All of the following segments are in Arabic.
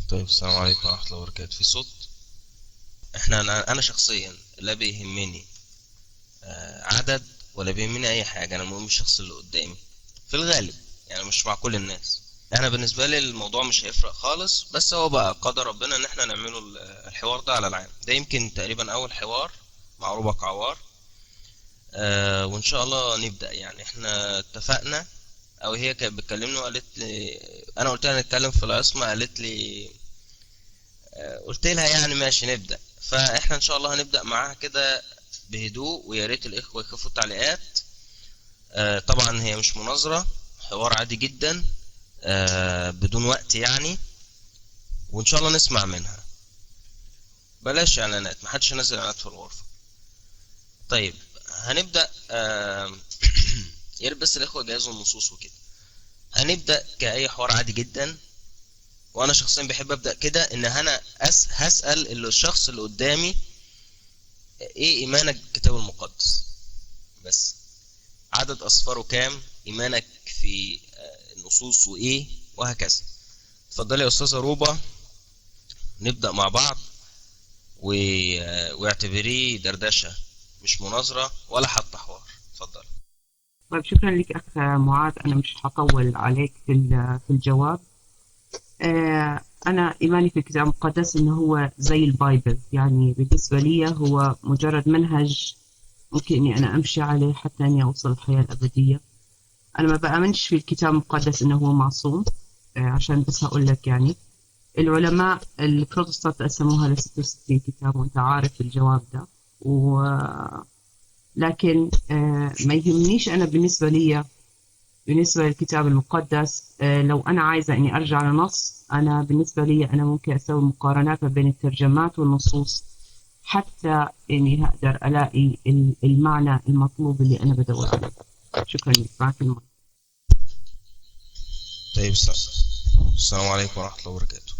طيب، السلام عليكم ورحمة الله وبركاته. في صوت؟ انا شخصيا لا بيهمني عدد، ولا بيهمني اي حاجة. انا المهم الشخص اللي قدامي في الغالب، يعني مش مع كل الناس. انا بالنسبة لي الموضوع مش هيفرق خالص، بس هو بقى قدر ربنا ان احنا نعمله الحوار ده على العام ده. يمكن تقريبا اول حوار مع ربك عوار. وان شاء الله نبدأ. يعني احنا اتفقنا، او هي كانت بتكلمني وقالت لي، انا قلت لها نتكلم في العصمة، قالت لي قلت لها يعني ماشي نبدأ. فاحنا ان شاء الله هنبدأ معاها كده بهدوء، ويا ريت الاخوة يخفوا التعليقات. طبعا هي مش مناظرة، حوار عادي جدا بدون وقت يعني. وان شاء الله نسمع منها. بلاش اعلانات، محدش ينزل اعلانات في الغرفة. طيب، هنبدأ يا ريت بس الاخوة يجهزوا النصوص وكده. هنبدأ كأي حوار عادي جدا. وانا شخصيا بحب ابدأ كده، ان انا هسأل الشخص اللي قدامي ايه ايمانك بالكتاب المقدس، بس عدد أصفاره كام، إيمانك في النصوص وإيه، وهكذا. اتفضلي يا أستاذة روبا، نبدأ مع بعض. و... واعتبريه دردشة، مش مناظرة ولا حتى حوار. اتفضل. طيب، شكرا لك أخ معاذ. أنا مش هطول عليك في الجواب. أنا إيماني في الكتاب المقدس إنه هو زي البايبل، يعني بالنسبة لي هو مجرد منهج ممكن إني أنا أمشي عليه حتى إني أوصل الحياة الأبدية. أنا ما بآمنش في الكتاب المقدس إنه هو معصوم. عشان بس هقول لك، يعني العلماء البروتستانت قسموها ل 66 كتاب، وأنت عارف الجواب ده. لكن ما يهمنيش أنا بالنسبة للكتاب المقدس. لو أنا عايزة إني أرجع لنص، أنا بالنسبة لي أنا ممكن أسوي مقارنات بين الترجمات والنصوص حتى إني هقدر ألاقي المعنى المطلوب اللي أنا بدور عليه. شكرا لك. معك المايك. طيب، السلام عليكم ورحمة الله وبركاته.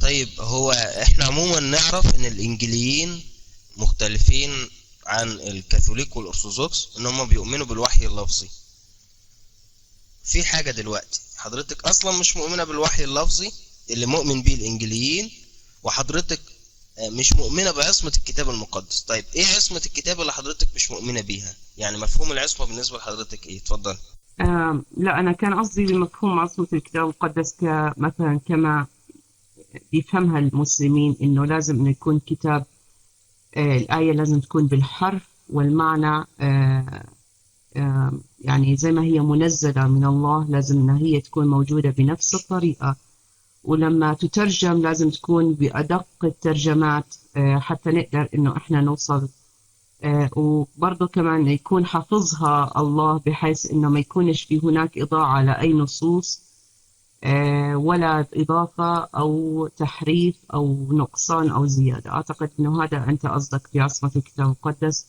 طيب، هو احنا عموما نعرف ان الانجيليين مختلفين عن الكاثوليك والارثوذكس، ان هم بيؤمنوا بالوحي اللفظي. في حاجة دلوقتي، حضرتك اصلا مش مؤمنة بالوحي اللفظي اللي مؤمن بيه الانجيليين، وحضرتك مش مؤمنة بعصمة الكتاب المقدس. طيب، ايه عصمة الكتاب اللي حضرتك مش مؤمنة بيها؟ يعني مفهوم العصمة بالنسبة لحضرتك ايه؟ اتفضل. لا، أنا كان قصدي بمفهوم عصمة الكتاب المقدس كمثلا كما بيفهمها المسلمين، إنه لازم إنه يكون كتاب. الآية لازم تكون بالحرف والمعنى. يعني زي ما هي منزلة من الله، لازم إن هي تكون موجودة بنفس الطريقة. ولما تترجم لازم تكون بأدق الترجمات، حتى نقدر إنه إحنا نوصل. وبرضه كمان يكون حافظها الله، بحيث إنه ما يكونش في هناك إضاعة لأي نصوص، ولا إضافة أو تحريف أو نقصان أو زيادة. أعتقد إنه هذا أنت قصدك بعصمة الكتاب المقدس،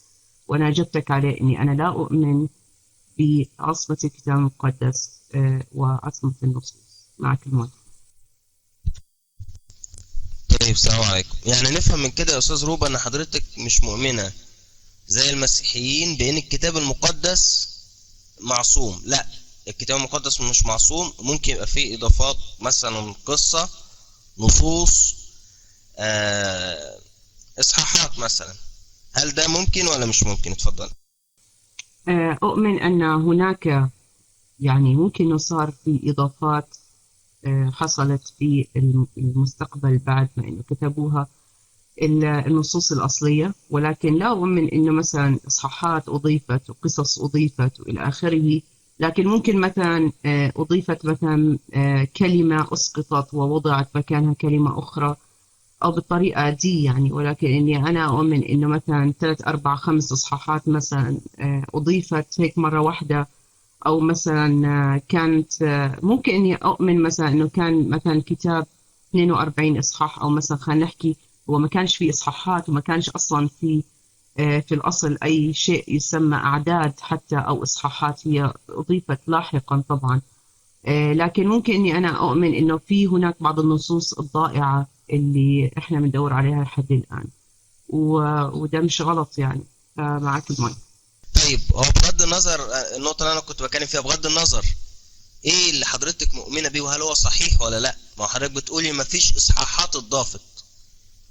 وأنا أجبتك عليه إني أنا لا أؤمن بعصمة الكتاب المقدس وعصمة النصوص. معك المايك. طيب، السلام عليكم. يعني نفهم من كده يا استاذ روبا ان حضرتك مش مؤمنة زي المسيحيين بان الكتاب المقدس معصوم. لا، الكتاب المقدس مش معصوم. ممكن يبقى فيه اضافات، مثلا قصة، نصوص، آه اصحاحات مثلا. هل ده ممكن ولا مش ممكن؟ اتفضل. أؤمن أن هناك، يعني ممكن صار في إضافات حصلت في المستقبل بعد ما إنه كتبوها النصوص الأصلية، ولكن لا أؤمن إنه مثلا إصحاحات أضيفت وقصص أضيفت وإلى آخره. لكن ممكن مثلا أضيفت مثلا كلمة أسقطت ووضعت مكانها كلمة أخرى، أو بالطريقة دي يعني. ولكن إني أنا أؤمن إنه مثلا ثلاث أربع خمس إصحاحات مثلا أضيفت هيك مرة واحدة، أو مثلا كانت ممكن إني أؤمن مثلا إنه كان مثلا كتاب 42 إصحاح، أو مثلا خلينا نحكي هو ما كانش فيه إصحاحات، وما كانش أصلا في الأصل أي شيء يسمى أعداد حتى أو إصحاحات، هي أضيفت لاحقا طبعا. لكن ممكن إني أنا أؤمن إنه في هناك بعض النصوص الضائعة اللي إحنا بندور عليها لحد الآن، وده مش غلط يعني. معك المايك. طيب، هو بغض النظر، النقطة اللي انا كنت بتكلم فيها، بغض النظر ايه اللي حضرتك مؤمنة بيه وهل هو صحيح ولا لا؟ ما هو حضرتك بتقولي مفيش اصحاحات اتضافت،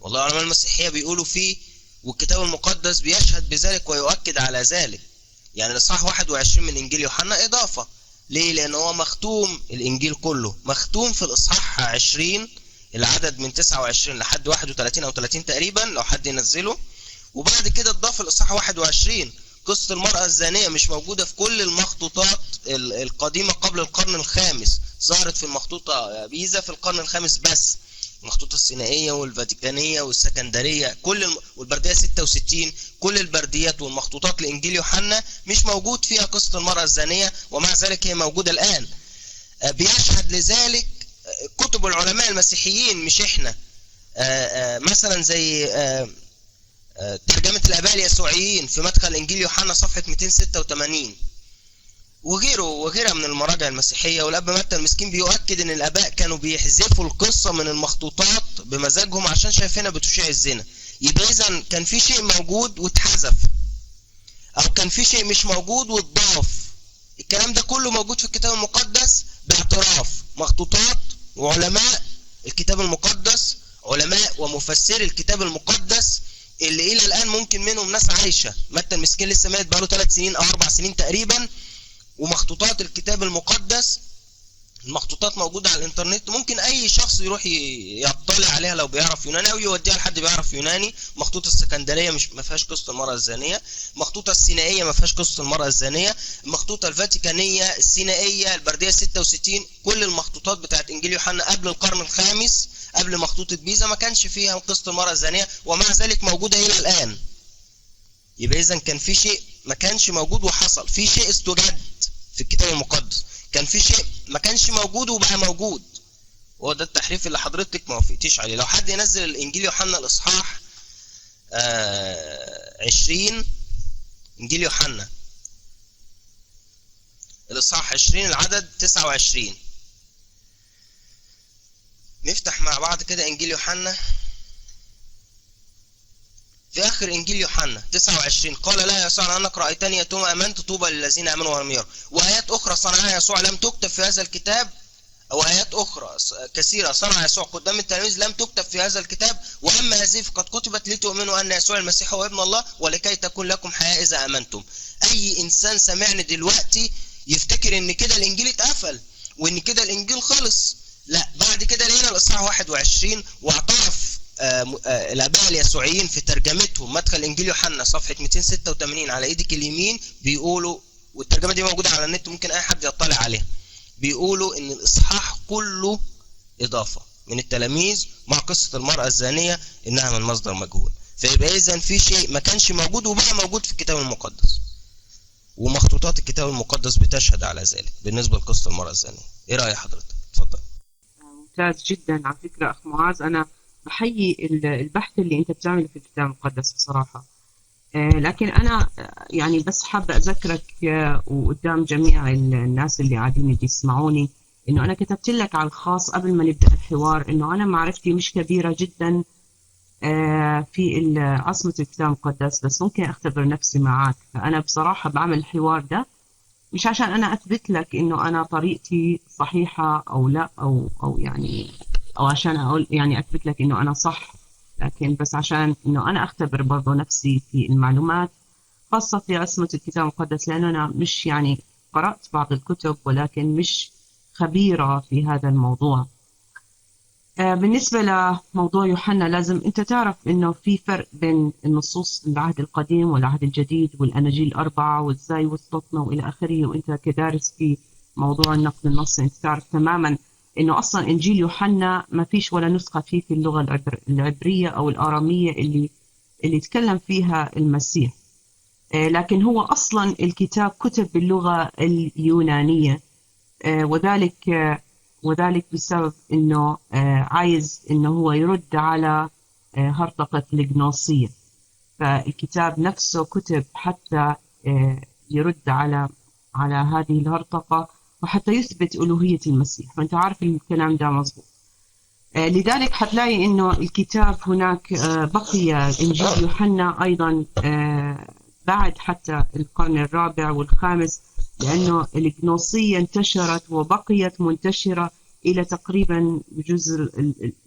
والله علماء المسيحية بيقولوا فيه، والكتاب المقدس بيشهد بذلك ويؤكد على ذلك. يعني الإصحاح 21 من إنجيل يوحنا إضافة. ليه؟ لأن هو مختوم، الإنجيل كله مختوم في الإصحاح 20، العدد من 29 لحد 31 أو 30 تقريبا لو حد ينزله. وبعد كده اتضاف الإصحاح 21 قصة المرأة الزانية، مش موجودة في كل المخطوطات القديمة قبل القرن الخامس، ظهرت في المخطوطة بيزا في القرن الخامس بس. المخطوطة السينائية والفاتيكانية والسكندرية والبردية 66، كل البرديات والمخطوطات لإنجيل يوحنا مش موجود فيها قصة المرأة الزانية، ومع ذلك هي موجودة الآن. بيشهد لذلك كتب العلماء المسيحيين مش احنا. مثلا زي ترجمة الآباء اليسوعيين في مدخل إنجيل يوحنا صفحة 286 وغيرها من المراجع المسيحية. والأب متى المسكين بيؤكد إن الآباء كانوا بيحذفوا القصة من المخطوطات بمزاجهم عشان شايفينها بتشيع الزنا. يبقى إذا كان في شيء موجود واتحذف، أو كان في شيء مش موجود واتضاف. الكلام ده كله موجود في الكتاب المقدس باعتراف مخطوطات وعلماء الكتاب المقدس، علماء ومفسري الكتاب المقدس اللي إلى الآن ممكن منهم ناس عايشة. متى المسكين لسه مات بقاله 3 سنين أو 4 سنين تقريبا. ومخطوطات الكتاب المقدس، المخطوطات موجودة على الانترنت، ممكن اي شخص يروح يطلع عليها لو بيعرف يوناني او يوديها لحد بيعرف يوناني. مخطوطة السكندرية مش ما فيهاش قصة المرأة الزانية، مخطوطة السينائية ما فيهاش قصة المرأة الزانية، المخطوطة الفاتيكانية السينائية البردية 66، كل المخطوطات بتاعت انجيل يوحنا قبل القرن الخامس، قبل مخطوطة بيزا، ما كانش فيها قصة المرأة الزانية، ومع ذلك موجودة الى الان. يبقى اذا كان في شيء ما كانش موجود وحصل، في شيء استجد في الكتاب المقدس، كان في شيء ما كانش موجود وبقى موجود. وهو ده التحريف اللي حضرتك ما وافقتيش عليه. لو حد ينزل الانجيل يوحنا الاصحاح 20، انجيل يوحنا الاصحاح 20 العدد 29، نفتح مع بعض كده انجيل يوحنا. في آخر إنجيل يوحنا 29 قال لا يسوع أنك رأيتني ثم آمنت، طوبى للذين آمنوا ولم يروا. وآيات أخرى صنعها يسوع لم تكتب في هذا الكتاب، أو آيات أخرى كثيرة صنع يسوع قدام التلاميذ لم تكتب في هذا الكتاب، وأما هذه فقد كتبت لتؤمنوا أن يسوع المسيح هو ابن الله ولكي تكون لكم حياة إذا آمنتم. أي إنسان سمعني دلوقتي يفتكر إن كده الإنجيل اتقفل وإن كده الإنجيل خلص. لا، بعد كده لقينا الإصحاح 21 واعترف الآباء اليسوعيين في ترجمتهم مدخل إنجيل يوحنا صفحة 286 على إيدك اليمين، بيقولوا، والترجمة دي موجودة على النت ممكن أي حد يطلع عليها، بيقولوا إن الإصحاح كله إضافة من التلاميذ مع قصة المرأة الزانية إنها من مصدر مجهول. فيبقى إذن في شيء ما كانش موجود وبقى موجود في الكتاب المقدس، ومخطوطات الكتاب المقدس بتشهد على ذلك بالنسبة لقصة المرأة الزانية. إيه رأي حضرتك؟ اتفضل. ممتاز جدا على فكرة أخ معاذ، أنا بحيي البحث اللي أنت بتعمله في الكتاب المقدس بصراحة. لكن أنا يعني بس حابة أذكرك وقدام جميع الناس اللي قاعدين يسمعوني إنه أنا كتبت لك على الخاص قبل ما نبدأ الحوار إنه أنا معرفتي مش كبيرة جدا في عصمة الكتاب المقدس، بس ممكن أختبر نفسي معاك. فأنا بصراحة بعمل الحوار ده مش عشان أنا أثبت لك إنه أنا طريقتي صحيحة أو لا، أو يعني أو عشان أقول يعني أثبت لك إنه أنا صح، لكن بس عشان إنه أنا أختبر برضو نفسي في المعلومات خاصة في عصمة الكتاب المقدس، لأنه أنا مش يعني قرأت بعض الكتب ولكن مش خبيرة في هذا الموضوع. بالنسبة لموضوع يوحنا، لازم أنت تعرف إنه في فرق بين النصوص العهد القديم والعهد الجديد والأناجيل الأربعة وإزاي وصلتنا وإلى آخره. وأنت كدارس في موضوع النقد النصي أنت تعرف تماما إنه أصلا إنجيل يوحنا ما فيش ولا نسخة فيه في اللغة العبرية أو الآرامية اللي يتكلم فيها المسيح، لكن هو أصلا الكتاب كتب باللغة اليونانية، وذلك بسبب إنه عايز إنه هو يرد على هرطقة الغنوصية. فالكتاب نفسه كتب حتى يرد على هذه الهرطقة وحتى يثبت ألوهية المسيح، وأنت عارف الكلام ده مظبوط. لذلك حتلاقي إنه الكتاب هناك بقي إنجيل يوحنا أيضا بعد حتى القرن الرابع والخامس لأنه الجنوصية انتشرت وبقيت منتشرة إلى تقريبا الجزء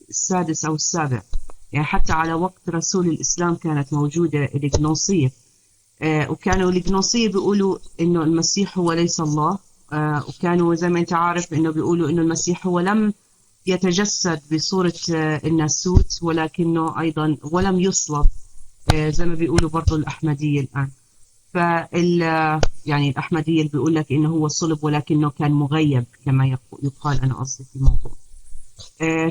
السادس أو السابع. يعني حتى على وقت رسول الإسلام كانت موجودة الجنوصية. وكانوا الجنوصية بيقولوا إنه المسيح هو ليس الله. وكانوا زي ما أنت عارف إنه بيقولوا إنه المسيح هو لم يتجسد بصورة الناسوت، ولكنه أيضا ولم يصلب، زي ما بيقولوا برضو الأحمدية الآن. يعني الأحمدية اللي بيقول لك إنه هو صلب ولكنه كان مغيب كما يقال، أنا قصدي في الموضوع.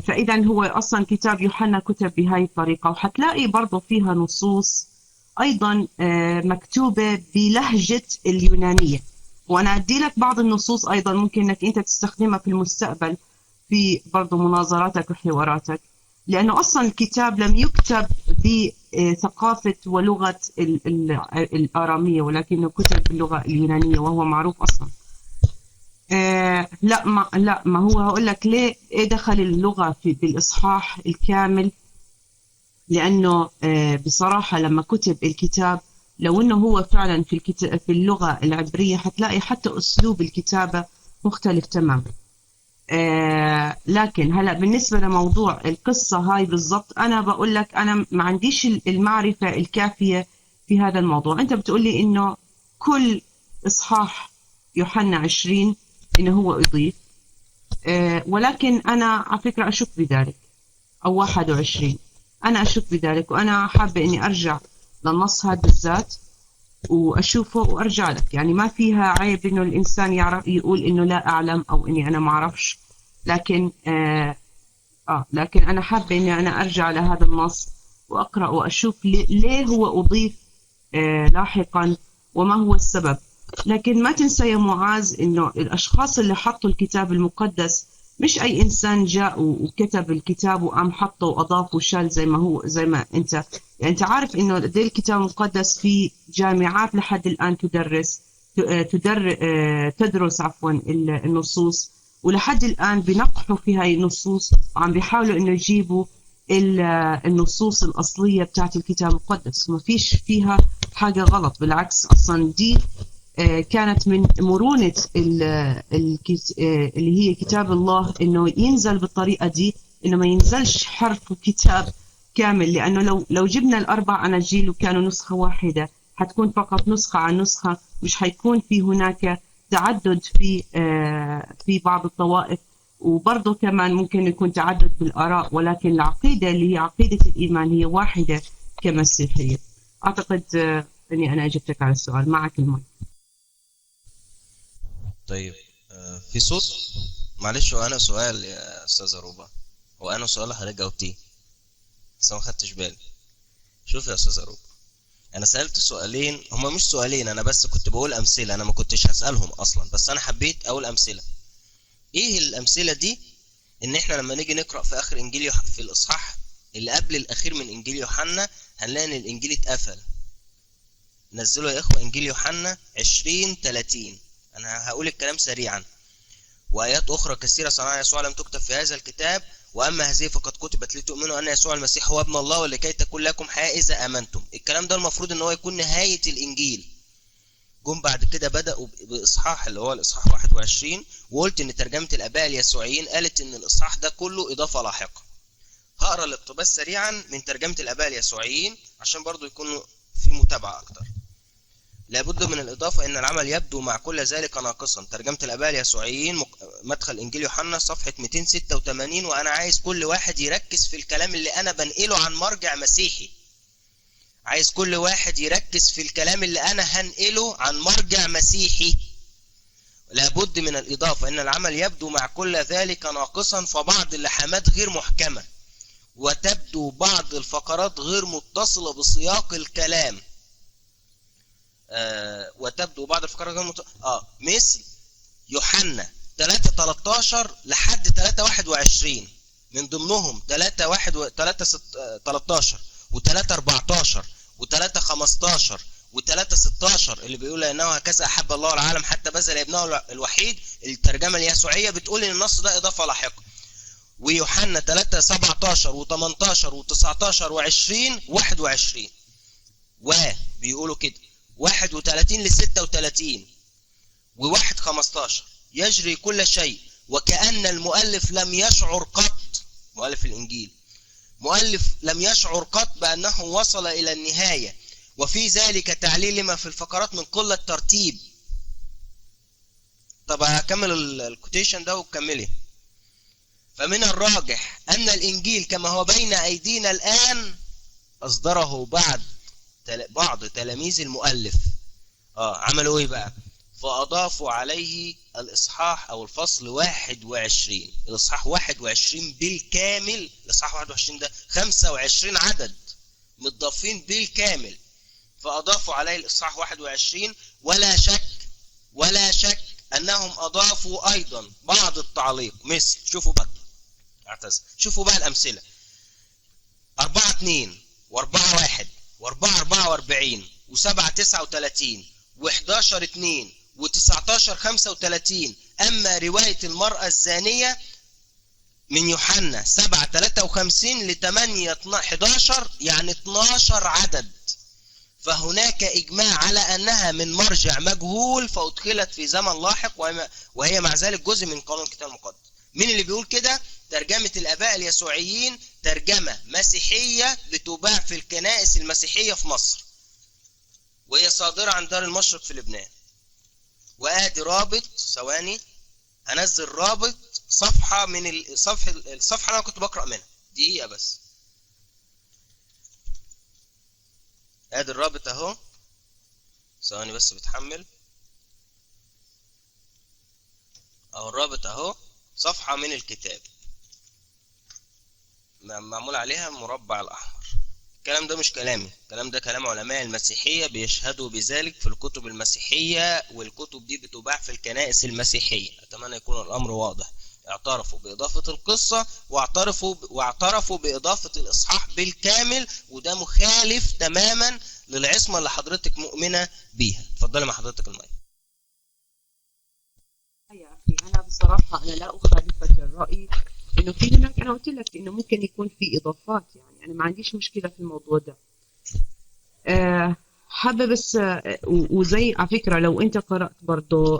فإذا هو أصلا كتاب يوحنا كتب بهاي الطريقة، وحتلاقي برضو فيها نصوص أيضا مكتوبة بلهجة اليونانية. وأنا أدي لك بعض النصوص أيضا ممكن أنك أنت تستخدمها في المستقبل في برضو مناظراتك وحواراتك، لأنه أصلا الكتاب لم يكتب بثقافة ولغة الآرامية، ولكنه كتب باللغة اليونانية وهو معروف أصلا. لا ما هو هقول لك ليه إيه دخل اللغة بالإصحاح الكامل. لأنه بصراحة لما كتب الكتاب، لو أنه هو فعلا في الكتاب في اللغة العبرية هتلاقي حتى أسلوب الكتابة مختلف تماما. لكن هلا بالنسبة لموضوع القصة هاي بالضبط، أنا بقول لك أنا ما عنديش المعرفة الكافية في هذا الموضوع. أنت بتقول لي إنه كل إصحاح يوحنا 20 إنه هو يضيف، ولكن أنا على فكرة أشك بذلك، أو 21 أنا أشك بذلك، وأنا حابة إني أرجع للنص هذا بالذات وأشوفه وأرجع لك. يعني ما فيها عيب إنه الإنسان يعرف يقول إنه لا أعلم أو إني أنا ما أعرفش، لكن لكن أنا حابة إني أنا أرجع لهذا النص وأقرأ وأشوف ليه هو أضيف لاحقا وما هو السبب. لكن ما تنسى يا معاذ إنه الأشخاص اللي حطوا الكتاب المقدس مش أي إنسان جاء وكتب الكتاب وقام حطه وأضاف وشال زي ما هو، زي ما أنت يعني أنت عارف إنه ده الكتاب المقدس في جامعات لحد الآن تدرس النصوص، ولحد الآن بنقحوا في هاي النصوص وعم بيحاولوا إنه يجيبوا النصوص الأصلية بتاعت الكتاب المقدس. ما فيش فيها حاجة غلط، بالعكس أصلا دي كانت من مرونة اللي هي كتاب الله إنه ينزل بالطريقة دي، إنه ما ينزلش حرف كتاب كامل. لأنه لو جبنا الأربع أناجيل وكانوا نسخة واحدة حتكون فقط نسخة عن نسخة، مش حيكون في هناك تعدد في بعض الطوائف، وبرضه كمان ممكن يكون تعدد بالآراء، ولكن العقيدة اللي هي عقيدة الإيمان هي واحدة كمسيحية. أعتقد أني أنا أجبتك على السؤال. معك المايك. طيب في صوت؟ معلش، هو انا سؤال يا استاذه روبا، هو انا سؤال حضرتك جاوبتيه بس ما خدتش بالي. شوف يا استاذه روبا، انا سالت سؤالين، هما مش سؤالين، انا بس كنت بقول امثله، انا ما كنتش هسالهم اصلا، بس انا حبيت اقول امثله. ايه الامثله دي؟ ان احنا لما نيجي نقرا في اخر انجيل في الاصحاح اللي قبل الاخير من انجيل يوحنا هنلاقي ان الانجيل اتقفل. نزلوا يا اخوه انجيل يوحنا 20:30. انا هقول الكلام سريعا. وآيات أخرى كثيرة صنعها يسوع لم تكتب في هذا الكتاب، وأما هذه فقد كتبت لتؤمنوا أن يسوع المسيح هو ابن الله ولكي تكون لكم حياة إذا آمنتم. الكلام ده المفروض إن هو يكون نهاية الإنجيل. جم بعد كده بدأوا بإصحاح اللي هو الإصحاح 21، وقلت إن ترجمة الآباء اليسوعيين قالت إن الإصحاح ده كله إضافة لاحقة. هقرأ الاقتباس سريعا من ترجمة الآباء اليسوعيين عشان برضو يكونوا في متابعة أكتر. لابد من الإضافة إن العمل يبدو مع كل ذلك ناقصا. ترجمة الآباء اليسوعيين مدخل إنجيل يوحنا صفحة 286. وأنا عايز كل واحد يركز في الكلام اللي أنا بنقله عن مرجع مسيحي. عايز كل واحد يركز في الكلام اللي أنا هنقله عن مرجع مسيحي. لابد من الإضافة إن العمل يبدو مع كل ذلك ناقصا، فبعض اللحامات غير محكمة، وتبدو بعض الفقرات غير متصلة بسياق الكلام. وتبدو بعض الفقرات غير مثل يوحنا 3:13 لحد 3:21، من ضمنهم 3:13 و3:14 و3:15 و3:16 اللي بيقول انه هكذا احب الله العالم حتى بذل ابنه الوحيد. الترجمه اليسوعيه بتقول ان النص ده اضافه لاحقه. ويوحنا 3:17 و18 و19 و20 و21 وبيقولوا كده 31 ل 36 و1:15 يجري كل شيء وكأن المؤلف لم يشعر قط، مؤلف الإنجيل مؤلف لم يشعر قط بأنه وصل إلى النهاية، وفي ذلك تعليل لما في الفقرات من قلة ترتيب. طب هكمل الكوتيشن ده وكملي. فمن الراجح أن الإنجيل كما هو بين أيدينا الآن أصدره بعض تلاميذ المؤلف. عملوا إيه بقى؟ فأضافوا عليه الإصحاح أو الفصل 21. الإصحاح 21 بالكامل. الإصحاح 21 ده 25 عدد متضافين بالكامل، فأضافوا عليه الإصحاح 21. ولا شك أنهم أضافوا أيضا بعض التعليق، مثل شوفوا بقى الأمثلة: 4:2 و4:1 و4:44 و7:39 و11:2 و19:35. أما رواية المرأة الزانية من يوحنا 7:53 ل8:11 يعني 12 عدد، فهناك إجماع على أنها من مرجع مجهول فأدخلت في زمن لاحق، وهي مع ذلك جزء من قانون الكتاب المقدس. مين اللي بيقول كده؟ ترجمة الآباء اليسوعيين، ترجمة مسيحية بتباع في الكنائس المسيحية في مصر، وهي صادرة عن دار المشرق في لبنان. وآدي رابط، ثواني هنزل رابط صفحة من الصفحة اللي أنا كنت بقرأ منها، دقيقة بس. ادي الرابط اهو، ثواني بس بتحمل اهو. الرابط اهو، صفحة من الكتاب معمول عليها مربع الاحمر. الكلام ده مش كلامي، الكلام ده كلام علماء المسيحية بيشهدوا بذلك في الكتب المسيحية، والكتب دي بتباع في الكنائس المسيحية. اتمنى يكون الامر واضح. اعترفوا بإضافة القصة واعترفوا بإضافة الإصحاح بالكامل، وده مخالف تماما للعصمة اللي حضرتك مؤمنة بيها. اتفضلي مع حضرتك المايك. يا أخي أنا بصراحة أنا لا أخالفك الرأي إنه في هناك، أنا قلت لك إنه ممكن يكون في إضافات، يعني أنا ما عنديش مشكلة في الموضوع ده. حابة بس وزي على فكرة لو أنت قرأت برضو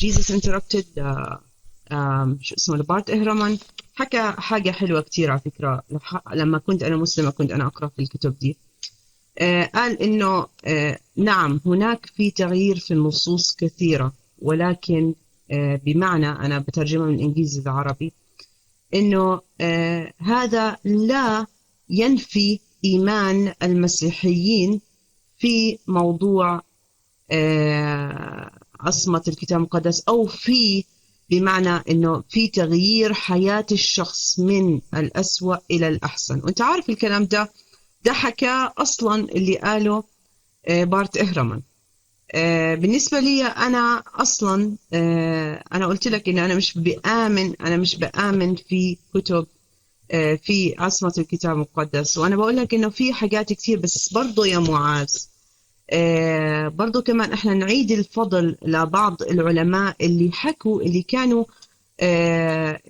Jesus Interrupted شو اسمه لبارت إهرمان، حكى حاجة حلوة كتير على فكرة. لما كنت أنا مسلمة كنت أنا أقرأ في الكتب دي. قال إنه نعم هناك في تغيير في النصوص كثيرة، ولكن بمعنى أنا بترجمة من الإنجليزي للعربي إنه هذا لا ينفي إيمان المسيحيين في موضوع عصمة الكتاب المقدس، أو في بمعنى إنه في تغيير حياة الشخص من الأسوأ إلى الأحسن. وأنت عارف الكلام ده حكى أصلا اللي قاله بارت إهرمان. بالنسبة لي أنا أصلا أنا قلت لك إن أنا مش بآمن في كتب في عصمة الكتاب المقدس، وأنا بقول لك إنه في حاجات كتير، بس برضو يا معاذ برضو كمان إحنا نعيد الفضل لبعض العلماء اللي حكوا، اللي كانوا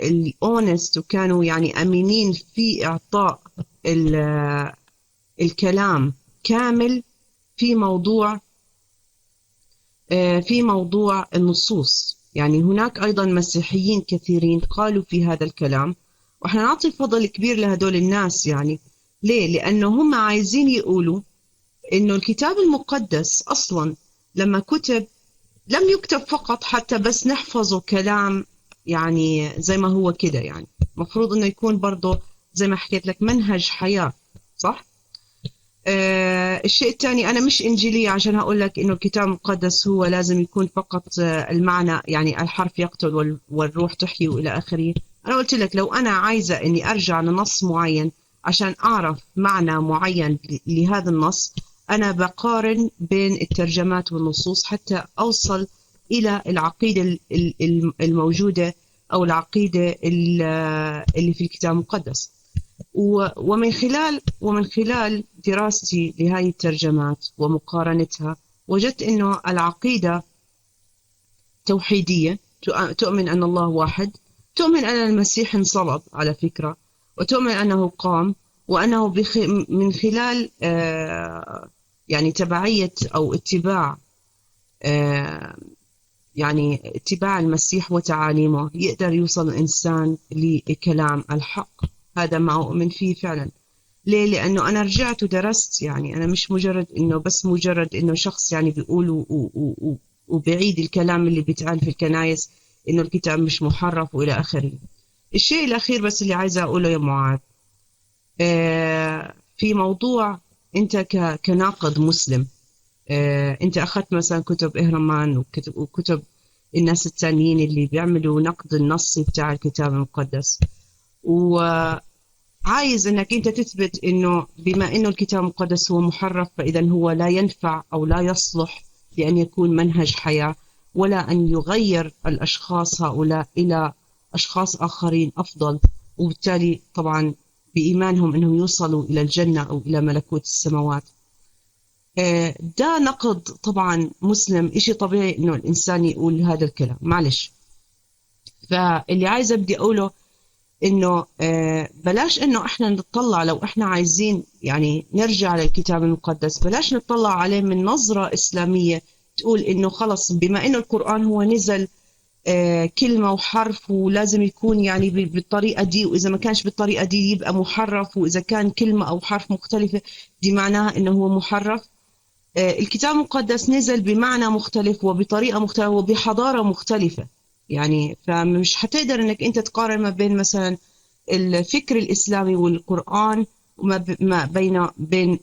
الأونست، وكانوا يعني أمينين في إعطاء الكلام كامل في موضوع النصوص. يعني هناك أيضا مسيحيين كثيرين قالوا في هذا الكلام، وإحنا نعطي فضل كبير لهدول الناس. يعني ليه؟ لأنه هم عايزين يقولوا إنه الكتاب المقدس أصلا لما كتب لم يكتب فقط حتى بس نحفظه كلام يعني زي ما هو كده، يعني مفروض إنه يكون برضه زي ما حكيت لك منهج حياة، صح؟ الشيء الثاني، أنا مش إنجيلية عشان هقول لك إنه الكتاب المقدس هو لازم يكون فقط المعنى، يعني الحرف يقتل والروح تحيي وإلى آخره. أنا قلت لك لو أنا عايزة إني أرجع لنص معين عشان أعرف معنى معين لهذا النص، أنا بقارن بين الترجمات والنصوص حتى أوصل إلى العقيدة الموجودة أو العقيدة اللي في الكتاب المقدس. ومن خلال دراستي لهذه الترجمات ومقارنتها وجدت إنه العقيدة توحيدية، تؤمن أن الله واحد، تؤمن أن المسيح انصلب على فكرة، وتؤمن أنه قام، وأنه من خلال يعني تبعية أو اتباع يعني اتباع المسيح وتعاليمه يقدر يوصل الإنسان لكلام الحق. هذا ما أؤمن فيه فعلا. ليه؟ لأنه أنا رجعت ودرست، يعني أنا مش مجرد إنه بس مجرد إنه شخص يعني بيقول وبعيد الكلام اللي بيتقال في الكنايس إنه الكتاب مش محرف وإلى آخره. الشيء الأخير بس اللي عايزة أقوله يا معاذ، في موضوع أنت كناقد مسلم، أنت أخذت مثلا كتب إهرمان وكتب الناس التانيين اللي بيعملوا نقد النصي بتاع الكتاب المقدس، وعايز أنك أنت تثبت أنه بما أنه الكتاب المقدس هو محرف فإذا هو لا ينفع أو لا يصلح بأن يكون منهج حياة، ولا أن يغير الأشخاص هؤلاء إلى أشخاص آخرين أفضل، وبالتالي طبعا بإيمانهم أنهم يوصلوا إلى الجنة أو إلى ملكوت السماوات. ده نقد طبعا مسلم، إشي طبيعي إنه الإنسان يقول هذا الكلام، معلش. فاللي عايزة بدي أقوله إنه بلاش إنه إحنا نطلع، لو إحنا عايزين يعني نرجع للكتاب المقدس بلاش نطلع عليه من نظرة إسلامية تقول إنه خلص بما إنه القرآن هو نزل كلمة وحرف ولازم يكون يعني بالطريقة دي، وإذا ما كانش بالطريقة دي يبقى محرف، وإذا كان كلمة أو حرف مختلفة دي معناها إنه هو محرف. الكتاب المقدس نزل بمعنى مختلف وبطريقة مختلفة وبحضارة مختلفة، يعني فمش هتقدر انك انت تقارن ما بين مثلا الفكر الإسلامي والقرآن وما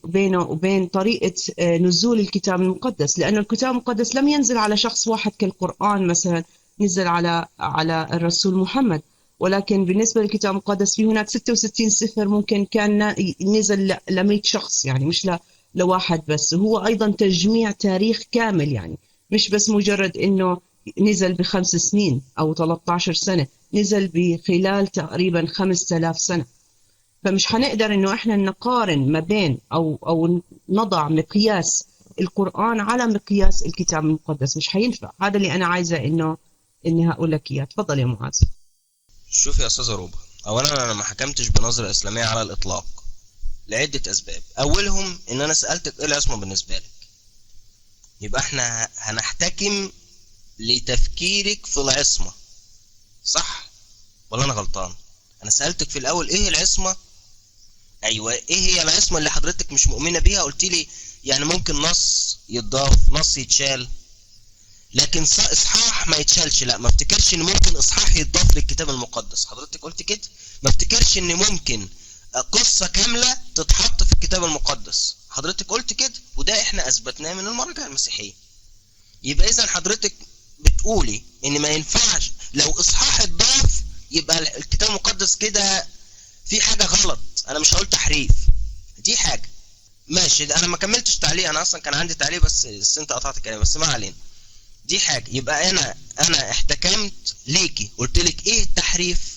بينه وبين طريقة نزول الكتاب المقدس، لأن الكتاب المقدس لم ينزل على شخص واحد كالقرآن مثلا نزل على الرسول محمد، ولكن بالنسبة للكتاب المقدس في هناك 66 سفر ممكن كان نزل ل100 شخص، يعني مش لواحد بس. هو أيضا تجميع تاريخ كامل، يعني مش بس مجرد إنه نزل ب5 سنين أو 13 سنة، نزل بخلال تقريبا 5000 سنة. فمش هنقدر إنه إحنا نقارن ما بين أو نضع مقياس القرآن على مقياس الكتاب المقدس، مش هينفع. هذا اللي أنا عايزة إني هقول لك إياه. تفضل يا معاذ. شوف يا أستاذة روبا، أولا أنا ما حكمتش بنظرة إسلامية على الإطلاق لعدة أسباب. أولهم إن أنا سألتك إيه العصمة بالنسبة لك، يبقى إحنا هنحتكم لتفكيرك في العصمة، صح ولا أنا غلطان؟ أنا سألتك في الأول إيه العصمة، أيوة إيه هي العصمة اللي حضرتك مش مؤمنة بيها؟ قلت لي يعني ممكن نص يتضاف، نص يتشال، لكن إصحاح ما يتشالش. لا، ما افتكرش إن ممكن إصحاح يتضاف للكتاب المقدس، حضرتك قلت كده. ما افتكرش إن ممكن قصة كاملة تتحط في الكتاب المقدس، حضرتك قلت كده، وده إحنا أثبتناه من المراجع المسيحية. يبقى إذا حضرتك بتقولي إن ما ينفعش لو إصحاح اتضاف يبقى الكتاب المقدس كده في حاجة غلط. أنا مش هقول تحريف، دي حاجة ماشي. أنا ما كملتش تعليق، أنا أصلا كان عندي تعليق بس أنت قطعت كلامي، بس ما علينا، دي حاجة. يبقى أنا احتكمت ليكي، قلت لك إيه التحريف؟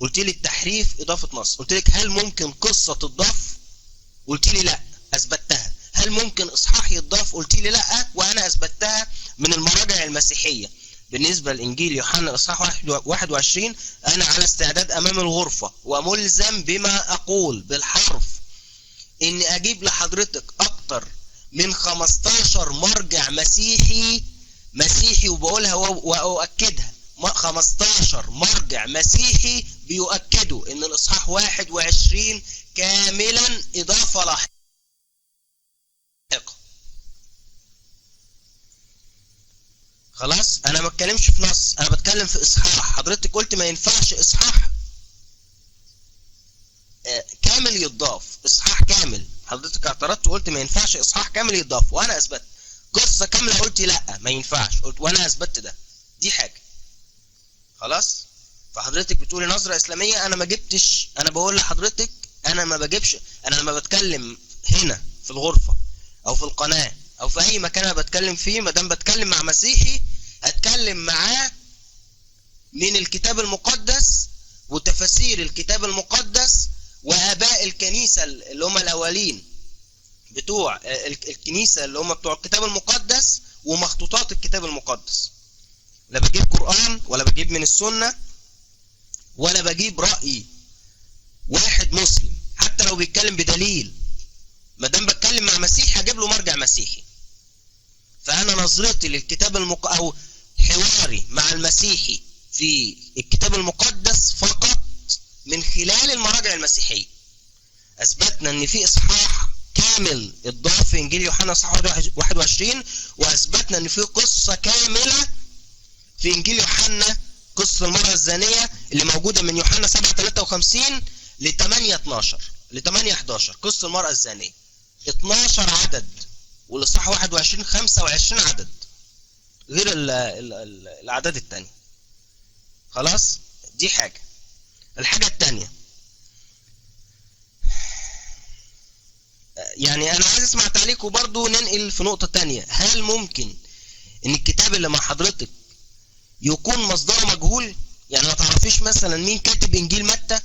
قلت لي التحريف إضافة نص. قلت لك هل ممكن قصة تضاف؟ قلت لي لا، أثبتها. هل ممكن إصحاح يتضاف؟ قلت لي لا، وأنا أثبتها من المراجع المسيحية. بالنسبة لإنجيل يوحنا إصحاح 21 أنا على استعداد أمام الغرفة وملزم بما أقول بالحرف إني أجيب لحضرتك أكتر من 15 مرجع مسيحي، وبقولها وأؤكدها، 15 مرجع مسيحي بيؤكدوا إن الإصحاح 21 كاملا إضافة لاحقة. خلاص، انا ما بتكلمش في نص، انا بتكلم في اصحاح. حضرتك قلت ما ينفعش اصحاح كامل يتضاف، اصحاح كامل. حضرتك اعترضت وقلت ما ينفعش اصحاح كامل يتضاف، وانا اثبت. قصه كامله قلت لا ما ينفعش، قلت وانا اثبتت ده، دي حاجه. خلاص، فحضرتك بتقولي نظره اسلاميه، انا ما جبتش. انا بقول لحضرتك انا ما بجيبش. انا لما بتكلم هنا في الغرفه او في القناه او في اي مكان انا بتكلم فيه، ما دام بتكلم مع مسيحي اتكلم معاه من الكتاب المقدس وتفاسير الكتاب المقدس واباء الكنيسه اللي هم الاولين بتوع الكنيسه اللي هم بتوع الكتاب المقدس ومخطوطات الكتاب المقدس. لا بجيب قرآن ولا بجيب من السنه ولا بجيب رأي واحد مسلم حتى لو بيتكلم بدليل. ما دام بتكلم مع مسيحي هجيب له مرجع مسيحي. فانا نظرتي للكتاب او حواري مع المسيحي في الكتاب المقدس فقط من خلال المراجع المسيحية. اثبتنا ان في اصحاح كامل اتضاف في انجيل يوحنا اصحاح 21، واثبتنا ان في قصة كاملة في انجيل يوحنا، قصة المرأة الزانية اللي موجودة من يوحنا 7:53 ل 8:11. قصة المرأة الزانية 12 عدد، والاصحاح 21 25 عدد، غير الاعداد التانية. خلاص، دي حاجة. الحاجة التانية، يعني انا عايز اسمع تعليقه برضو. ننقل في نقطة تانية، هل ممكن ان الكتاب اللي مع حضرتك يكون مصدره مجهول؟ يعني ما تعرفيش مثلا مين كاتب انجيل متى،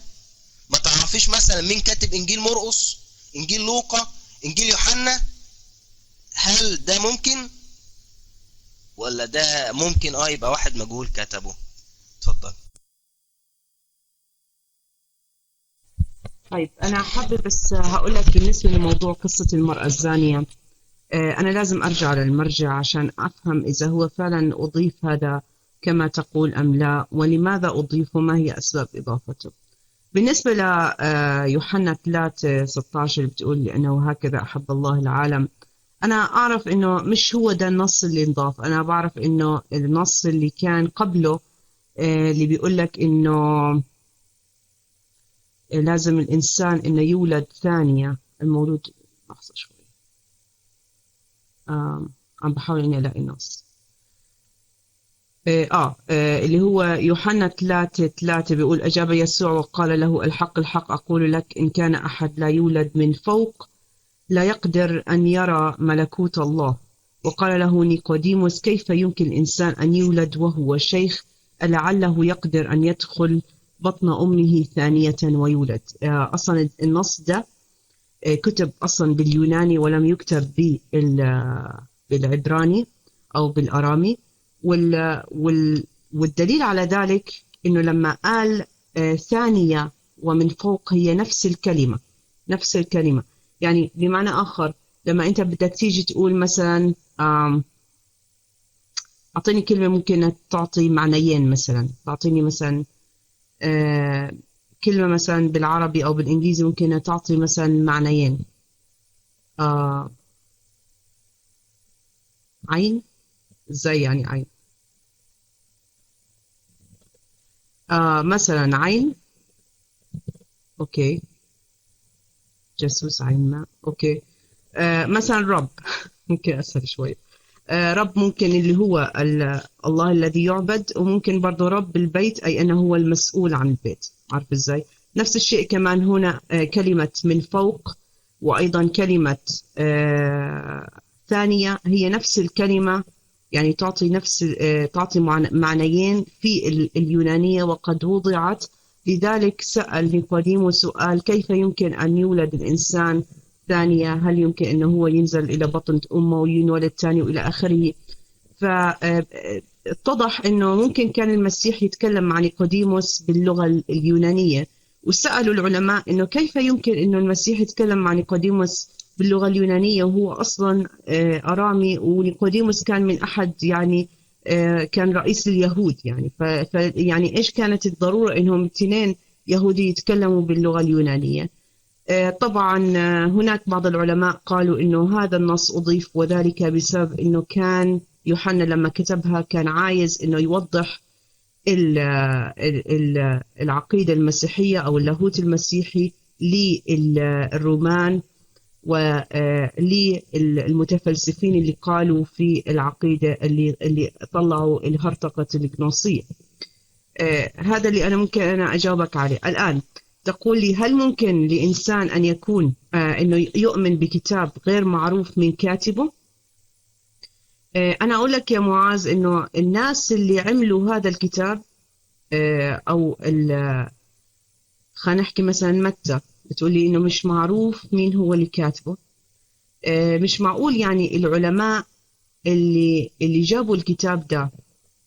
ما تعرفيش مثلا مين كاتب انجيل مرقس، انجيل لوقا، انجيل يوحنا. هل ده ممكن، ولا ده ممكن يبقى واحد مجهول كتبه؟ اتفضل. طيب أنا حابب بس هقول لك بالنسبة لموضوع قصة المرأة الزانية، أنا لازم أرجع للمرجع عشان أفهم إذا هو فعلا أضيف هذا كما تقول أم لا، ولماذا أضيف وما هي أسباب إضافته. بالنسبة ليوحنا 3:16 بتقول لأنه هكذا أحب الله العالم، أنا أعرف إنه مش هو ده النص اللي انضاف. أنا بعرف إنه النص اللي كان قبله اللي بيقول لك إنه لازم الإنسان إنه يولد ثانية. المولود، لحظة شوي، عم بحاول إني ألاقي نص. اللي هو يوحنا 3:3 بيقول أجاب يسوع وقال له الحق الحق أقول لك إن كان أحد لا يولد من فوق لا يقدر أن يرى ملكوت الله. وقال له نيقوديموس كيف يمكن الإنسان أن يولد وهو شيخ؟ لعله يقدر أن يدخل بطن أمه ثانية ويولد. أصلا النص ده كتب أصلا باليوناني ولم يكتب بالعبراني أو بالأرامي. والدليل على ذلك إنه لما قال ثانية ومن فوق هي نفس الكلمة، نفس الكلمة. يعني بمعنى آخر لما أنت بدك تيجي تقول مثلا أعطيني كلمة ممكن تعطي معنيين، مثلا تعطيني مثلا كلمة مثلا بالعربي أو بالإنجليزي ممكن تعطي مثلا معنيين. عين، إزاي يعني عين؟ مثلا عين، أوكي، جاسوس، عين ما، أوكي. مثلا رب ممكن أسهل شوي. رب ممكن اللي هو الله الذي يعبد، وممكن برضو رب البيت أي أنه هو المسؤول عن البيت. عارف إزاي؟ نفس الشيء كمان هنا كلمة من فوق، وأيضا كلمة ثانية هي نفس الكلمة، يعني تعطي نفس تعطي معنيين في اليونانية وقد وضعت. لذلك سأل نيقوديموس سؤال كيف يمكن أن يولد الإنسان ثانية؟ هل يمكن أنه هو ينزل إلى بطن أمه وينولد ثاني وإلى آخره؟ فاتضح أنه ممكن كان المسيح يتكلم مع نيقوديموس باللغة اليونانية، وسألوا العلماء أنه كيف يمكن أنه المسيح يتكلم مع نيقوديموس باللغة اليونانية وهو أصلا أرامي، ونيقوديموس كان من أحد يعني كان رئيس اليهود. يعني يعني إيش كانت الضرورة أنهم الاثنين يهودي يتكلموا باللغة اليونانية؟ طبعا هناك بعض العلماء قالوا إنه هذا النص أضيف، وذلك بسبب إنه كان يوحنا لما كتبها كان عايز إنه يوضح العقيدة المسيحية أو اللاهوت المسيحي للرومان وللمتفلسفين اللي قالوا في العقيدة اللي طلعوا الهرطقة الجنوصية. هذا اللي أنا ممكن أنا أجاوبك عليه الآن. تقول لي هل ممكن لإنسان أن يكون أنه يؤمن بكتاب غير معروف من كاتبه؟ أنا أقول لك يا معاذ أنه الناس اللي عملوا هذا الكتاب أو خلينا نحكي مثلا متى، بتقول لي أنه مش معروف مين هو اللي كاتبه. مش معقول يعني العلماء اللي جابوا الكتاب ده،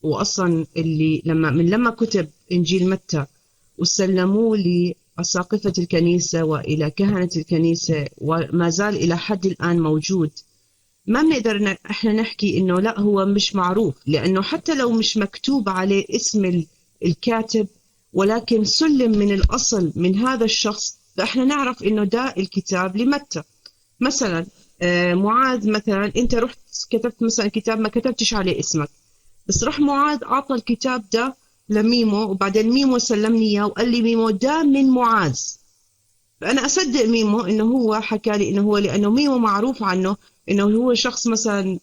وأصلا اللي لما كتب إنجيل متى وسلموه لأساقفة الكنيسة وإلى كهنة الكنيسة وما زال إلى حد الآن موجود، ما بنقدر احنا نحكي انه لا هو مش معروف، لانه حتى لو مش مكتوب عليه اسم الكاتب ولكن سلم من الاصل من هذا الشخص، فاحنا نعرف انه ده الكتاب لمتى. مثلا معاذ، مثلا انت رحت كتبت مثلا كتاب ما كتبتش عليه اسمك، بس راح معاذ اعطى الكتاب ده لميمو، وبعدين ميمو سلمني اياه وقال لي ميمو ده من معاذ، فأنا أصدق ميمو إنه هو حكى لي إنه هو، لأنه ميمو معروف عنه إنه هو شخص مثلا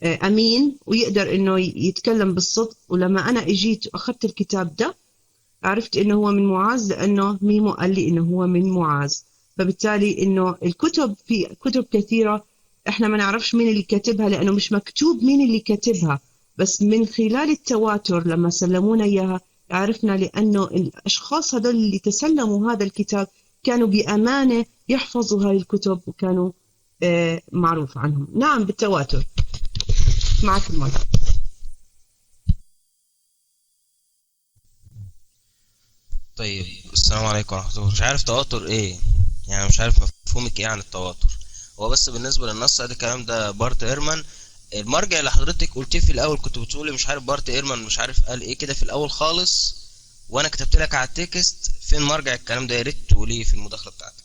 أمين ويقدر إنه يتكلم بالصدق. ولما أنا إجيت وأخذت الكتاب ده عرفت إنه هو من معاذ، لأنه ميمو قال لي إنه هو من معاذ. فبالتالي إنه الكتب، في كتب كثيرة إحنا ما نعرفش مين اللي كاتبها لأنه مش مكتوب مين اللي كاتبها، بس من خلال التواتر لما سلمونا إياها عرفنا، لأنه الأشخاص هذول اللي تسلموا هذا الكتاب كانوا بأمانة يحفظوا هاي الكتب وكانوا معروف عنهم. نعم بالتواتر. معك المايك. طيب السلام عليكم ورحمة الله. مش عارف تواتر ايه، يعني مش عارف مفهومك ايه عن التواتر. هو بس بالنسبة للنص ده الكلام ده بارت ايرمان. المرجع اللي حضرتك قلتيه في الاول كنت بتقولي مش عارف بارت ايرمان مش عارف قال ايه كده في الاول خالص، وانا كتبت لك على التكست فين مرجع الكلام ده، يا ريت تقوليه في المداخلة بتاعتك.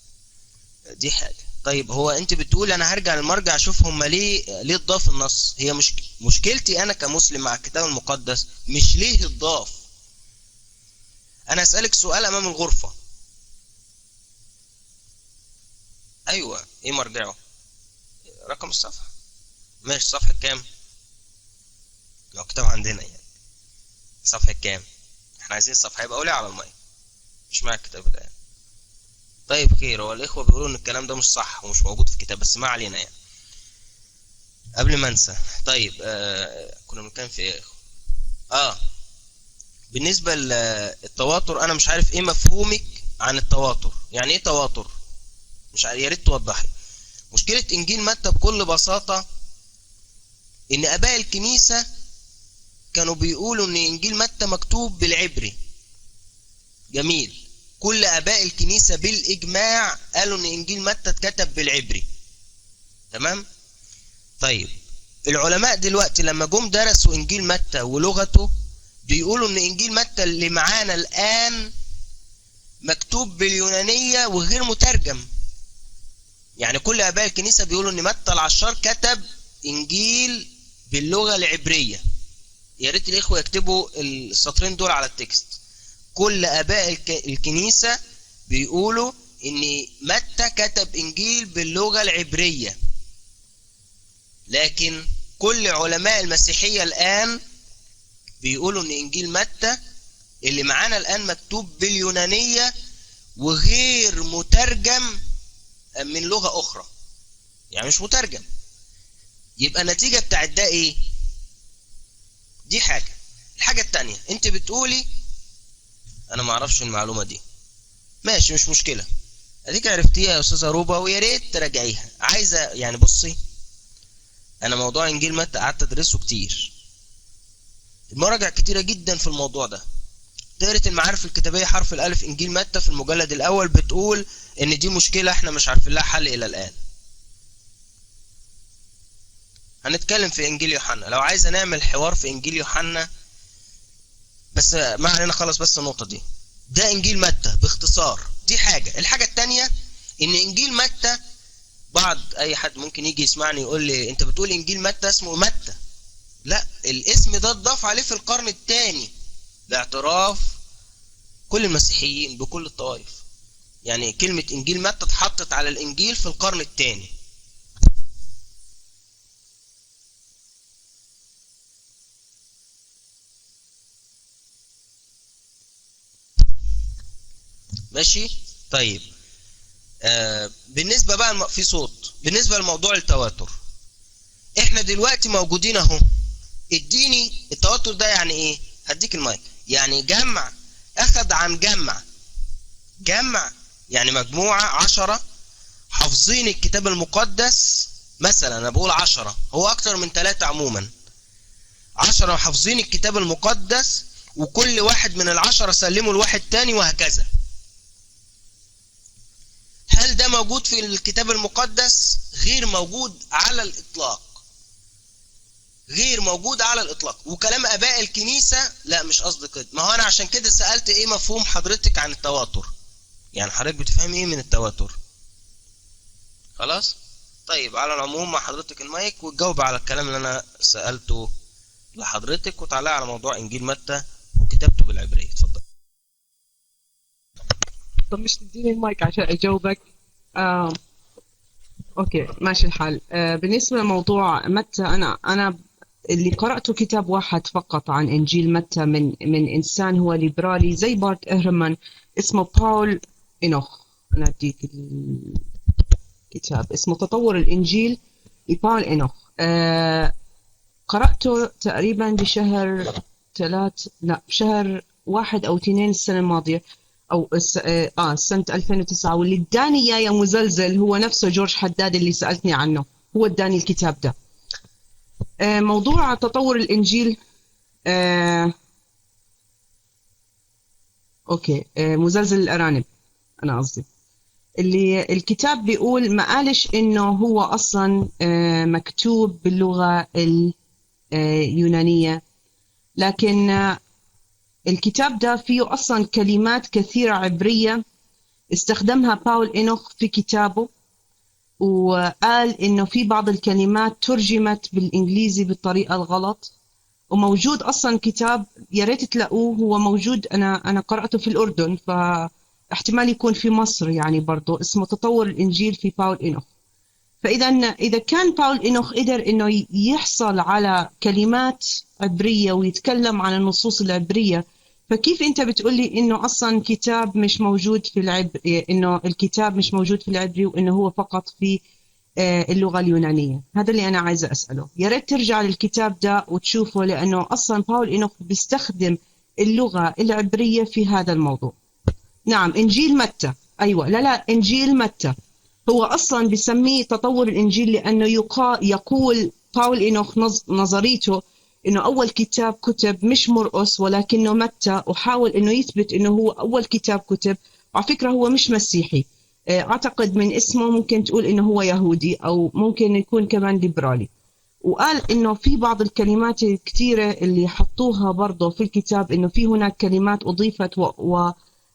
دي حاجة. طيب هو انت بتقول انا هرجع للمرجع اشوف هم ليه اتضاف النص. هي مشكلتي انا كمسلم مع الكتاب المقدس مش ليه اتضاف. انا اسألك سؤال امام الغرفة. ايوه، ايه مرجعه؟ رقم الصفحة. ماشي، صفحة كام؟ لو كتاب عندنا يعني صفحة كام؟ احنا عايزين الصفحة، يبقى قولي على المايك. مش معاك الكتاب الآن. طيب خير. هو الإخوة بيقولوا إن الكلام ده مش صح ومش موجود في الكتاب، بس ما علينا يعني. قبل ما أنسى، طيب كنا بنتكلم في إيه يا إخوة؟ بالنسبة للتواتر أنا مش عارف إيه مفهومك عن التواتر. يعني إيه تواتر؟ مش عارف، يا ريت توضحي. مشكلة إنجيل متى بكل بساطة إن آباء الكنيسة كانوا بيقولوا إن إنجيل متى مكتوب بالعبري. جميل. كل آباء الكنيسة بالإجماع قالوا إن إنجيل متى اتكتب بالعبري. تمام؟ طيب العلماء دلوقتي لما جم درسوا إنجيل متى ولغته بيقولوا إن إنجيل متى اللي معانا الآن مكتوب باليونانية وغير مترجم. يعني كل آباء الكنيسة بيقولوا إن متى العشار كتب إنجيل باللغة العبرية. يا ريت الإخوة يكتبوا السطرين دول على التكست. كل آباء الكنيسة بيقولوا إن متى كتب إنجيل باللغة العبرية، لكن كل علماء المسيحية الآن بيقولوا إن إنجيل متى اللي معانا الآن مكتوب باليونانية وغير مترجم من لغة أخرى، يعني مش مترجم. يبقى النتيجة بتاعت ده إيه؟ دي حاجة. الحاجة التانية، أنت بتقولي أنا معرفش المعلومة دي. ماشي، مش مشكلة، اديك عرفتيها يا استاذه روبا، ويا ريت تراجعيها. عايزه يعني بصي، انا موضوع انجيل متى قعدت ادرسه كتير، المراجع كتيره جدا في الموضوع ده. دائره المعارف الكتابيه حرف الالف انجيل متى في المجلد الاول بتقول ان دي مشكله احنا مش عارفين لها حل الى الان. هنتكلم في انجيل يوحنا لو عايزه نعمل حوار في انجيل يوحنا، بس ما علينا خلاص. بس النقطه دي، ده انجيل متى باختصار. دي حاجه. الحاجه الثانيه ان انجيل متى، اي حد ممكن يجي يسمعني يقول لي انت بتقول انجيل متى اسمه متى. لا، الاسم ده اتضاف عليه في القرن الثاني باعتراف كل المسيحيين بكل الطوائف. يعني كلمة انجيل متى اتحطت على الانجيل في القرن الثاني. ماشي. طيب بالنسبة بقى في صوت، بالنسبة لموضوع التواتر، احنا دلوقتي موجودين اهو. اديني التواتر ده يعني ايه؟ هديك المايك. يعني جمع اخذ عن جمع يعني مجموعة 10 حافظين الكتاب المقدس. مثلا انا بقول 10، هو اكتر من 3 عموما. 10 حافظين الكتاب المقدس، وكل واحد من ال10 سلموا لواحد تاني، وهكذا. هل ده موجود في الكتاب المقدس؟ غير موجود على الإطلاق، غير موجود على الإطلاق. وكلام آباء الكنيسة لا، مش قصدي كده. ما هو أنا عشان كده سألت إيه مفهوم حضرتك عن التواتر، يعني حضرتك بتفهم إيه من التواتر؟ خلاص. طيب على العموم مع حضرتك المايك، وتجاوب على الكلام اللي أنا سألته لحضرتك، وتعلق على موضوع إنجيل متى وكتابته بالعبرية. اتفضل. طب مش تديني المايك عشان أجاوبك؟ أوكي ماشي الحال. بالنسبة لموضوع متى، أنا اللي قرأته كتاب واحد فقط عن إنجيل متى من إنسان هو ليبرالي زي بارت إهرمان، اسمه باول إنوخ. أنا أديك الكتاب، اسمه تطور الإنجيل لباول إنوخ. قرأته تقريبا بشهر بشهر 1 أو 2 السنة الماضية، أو سنة 2009. واللي اداني إياه يا مزلزل هو نفسه جورج حداد اللي سألتني عنه، هو اداني الكتاب ده. موضوع تطور الإنجيل، أوكي، مزلزل الأرانب أنا قصدي. اللي الكتاب بيقول ما قالش إنه هو أصلا مكتوب باللغة اليونانية، لكن الكتاب ده فيه أصلا كلمات كثيرة عبرية استخدمها باول إنوخ في كتابه، وقال إنه في بعض الكلمات ترجمت بالإنجليزي بالطريقة الغلط. وموجود أصلا كتاب، يا ريت تلاقوه، هو موجود، أنا قرأته في الأردن، فاحتمال يكون في مصر يعني برضه، اسمه تطور الإنجيل في باول إنوخ. إذا كان باول إنوخ قدر إنه يحصل على كلمات عبرية ويتكلم عن النصوص العبرية، فكيف أنت بتقولي إنه أصلا كتاب مش موجود في إنه الكتاب مش موجود في العبري، وإنه هو فقط في اللغة اليونانية؟ هذا اللي أنا عايزة أسأله. يا ريت ترجع للكتاب ده وتشوفه، لأنه أصلا باول إنوخ بيستخدم اللغة العبرية في هذا الموضوع. نعم، إنجيل متى، أيوة، لا إنجيل متى هو أصلا بسميه تطور الإنجيل، لأنه يقول باول إنوخ نظريته إنه أول كتاب كتب مش مرقس ولكنه متى، وحاول إنه يثبت إنه هو أول كتاب كتب. وعلى فكرة هو مش مسيحي، أعتقد من اسمه ممكن تقول إنه هو يهودي، أو ممكن يكون كمان ليبرالي. وقال إنه في بعض الكلمات الكثيرة اللي حطوها برضه في الكتاب، إنه في هناك كلمات أضيفت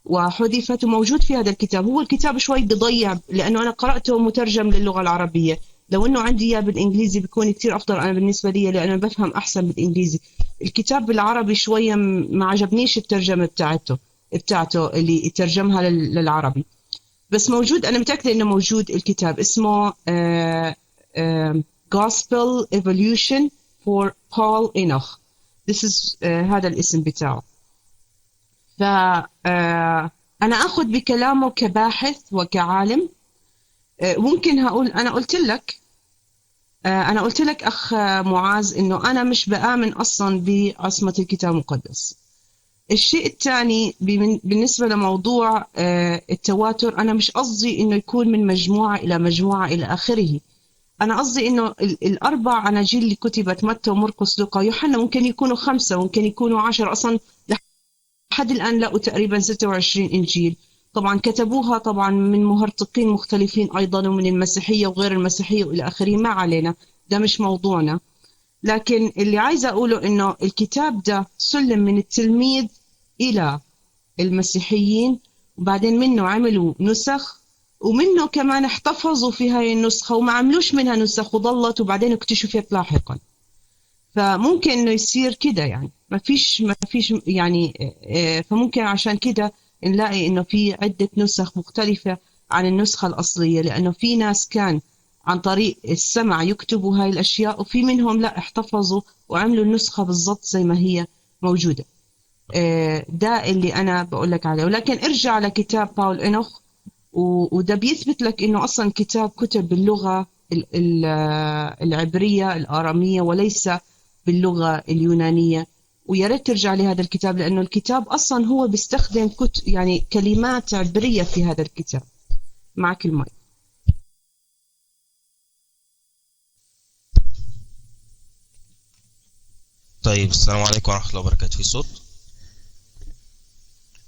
وحذفت وموجود في هذا الكتاب. هو الكتاب شوي بضيع، لأنه أنا قرأته مترجم للغة العربية، لو إنه عندي إياه بالإنجليزي بيكون كتير أفضل أنا بالنسبة لي، لأنه بفهم أحسن بالإنجليزي. الكتاب بالعربي شوية ما عجبنيش الترجمة بتاعته اللي ترجمها للعربي، بس موجود، أنا متأكدة إنه موجود. الكتاب اسمه Gospel Evolution for Paul Enoch. This is هذا الاسم بتاعه. فأنا أخذ بكلامه كباحث وكعالم. ممكن هقول أنا قلت لك أخ معاذ إنه أنا مش بآمن أصلا بعصمة الكتاب المقدس. الشيء الثاني بالنسبة لموضوع التواتر، أنا مش قصدي إنه يكون من مجموعة إلى مجموعة إلى آخره. أنا قصدي إنه الأربع أناجيل اللي كتبت متى ومرقس لوقا يوحنا ممكن يكونوا 5، ممكن يكونوا 10 أصلا. لحد الآن لقوا تقريبا 26 إنجيل. طبعا كتبوها طبعا من مهرطقين مختلفين أيضا، ومن المسيحية وغير المسيحية وإلى آخره، ما علينا، ده مش موضوعنا. لكن اللي عايزة أقوله إنه الكتاب ده سلم من التلميذ إلى المسيحيين، وبعدين منه عملوا نسخ، ومنه كمان احتفظوا في هاي النسخة، وما عملوش منها نسخ وضلت، وبعدين اكتشفت لاحقا. فممكن إنه يصير كده، يعني ما فيش يعني فممكن عشان كده نلاقي إنه في عدة نسخ مختلفة عن النسخة الأصلية، لأنه في ناس كان عن طريق السمع يكتبوا هاي الأشياء، وفي منهم لا احتفظوا وعملوا النسخة بالضبط زي ما هي موجودة. ده اللي أنا بقول لك عليه. ولكن ارجع لكتاب باول إنوخ، وده بيثبت لك إنه أصلا كتاب كتب باللغة العبرية الآرامية وليس باللغة اليونانية. ويا ريت ترجع لهذا الكتاب، لأنه الكتاب أصلا هو بيستخدم يعني كلمات عبرية في هذا الكتاب. معك المايك. طيب السلام عليكم ورحمة الله وبركاته. في صوت؟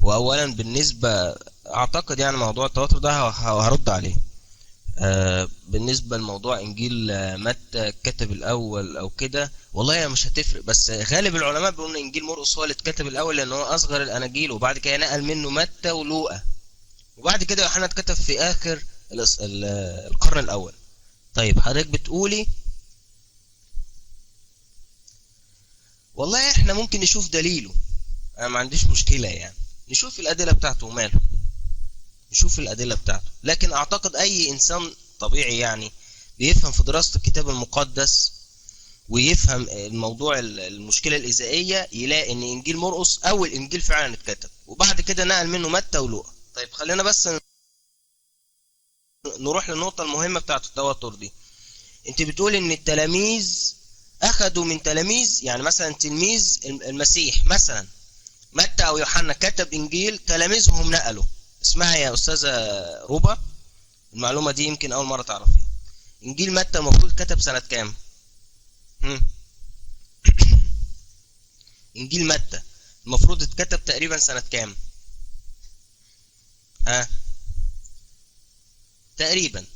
وأولا بالنسبة أعتقد يعني موضوع التواتر ده هرد عليه. بالنسبة لموضوع إنجيل متى كتب الأول أو كده، والله مش هتفرق، بس غالب العلماء بيقولوا إن إنجيل مرقس هو اللي اتكتب الأول لأن هو أصغر الأناجيل، وبعد كده نقل منه متى ولوقا، وبعد كده يوحنا اتكتب في آخر القرن الأول. طيب حضرتك بتقولي والله إحنا ممكن نشوف دليله، أنا ما عنديش مشكلة يعني، نشوف الأدلة بتاعته وماله، نشوف الأدلة بتاعته. لكن أعتقد أي إنسان طبيعي يعني بيفهم في دراسة الكتاب المقدس ويفهم الموضوع المشكلة الإزائية، يلاقي إن إنجيل مرقس أول إنجيل فعلا اتكتب، وبعد كده نقل منه متى ولوقا. طيب خلينا بس نروح للنقطة المهمة بتاعت التواتر دي. أنت بتقول إن التلاميذ أخدوا من تلاميذ، يعني مثلا تلميذ المسيح مثلا متى أو يوحنا كتب إنجيل، تلاميذهم نقلوا. اسمعي يا أستاذة روبا، المعلومة دي يمكن أول مرة تعرفيها. إنجيل متى المفروض كتب سنة كام؟ إنجيل متى المفروض اتكتب تقريبا سنة كام؟ ها؟ تقريبا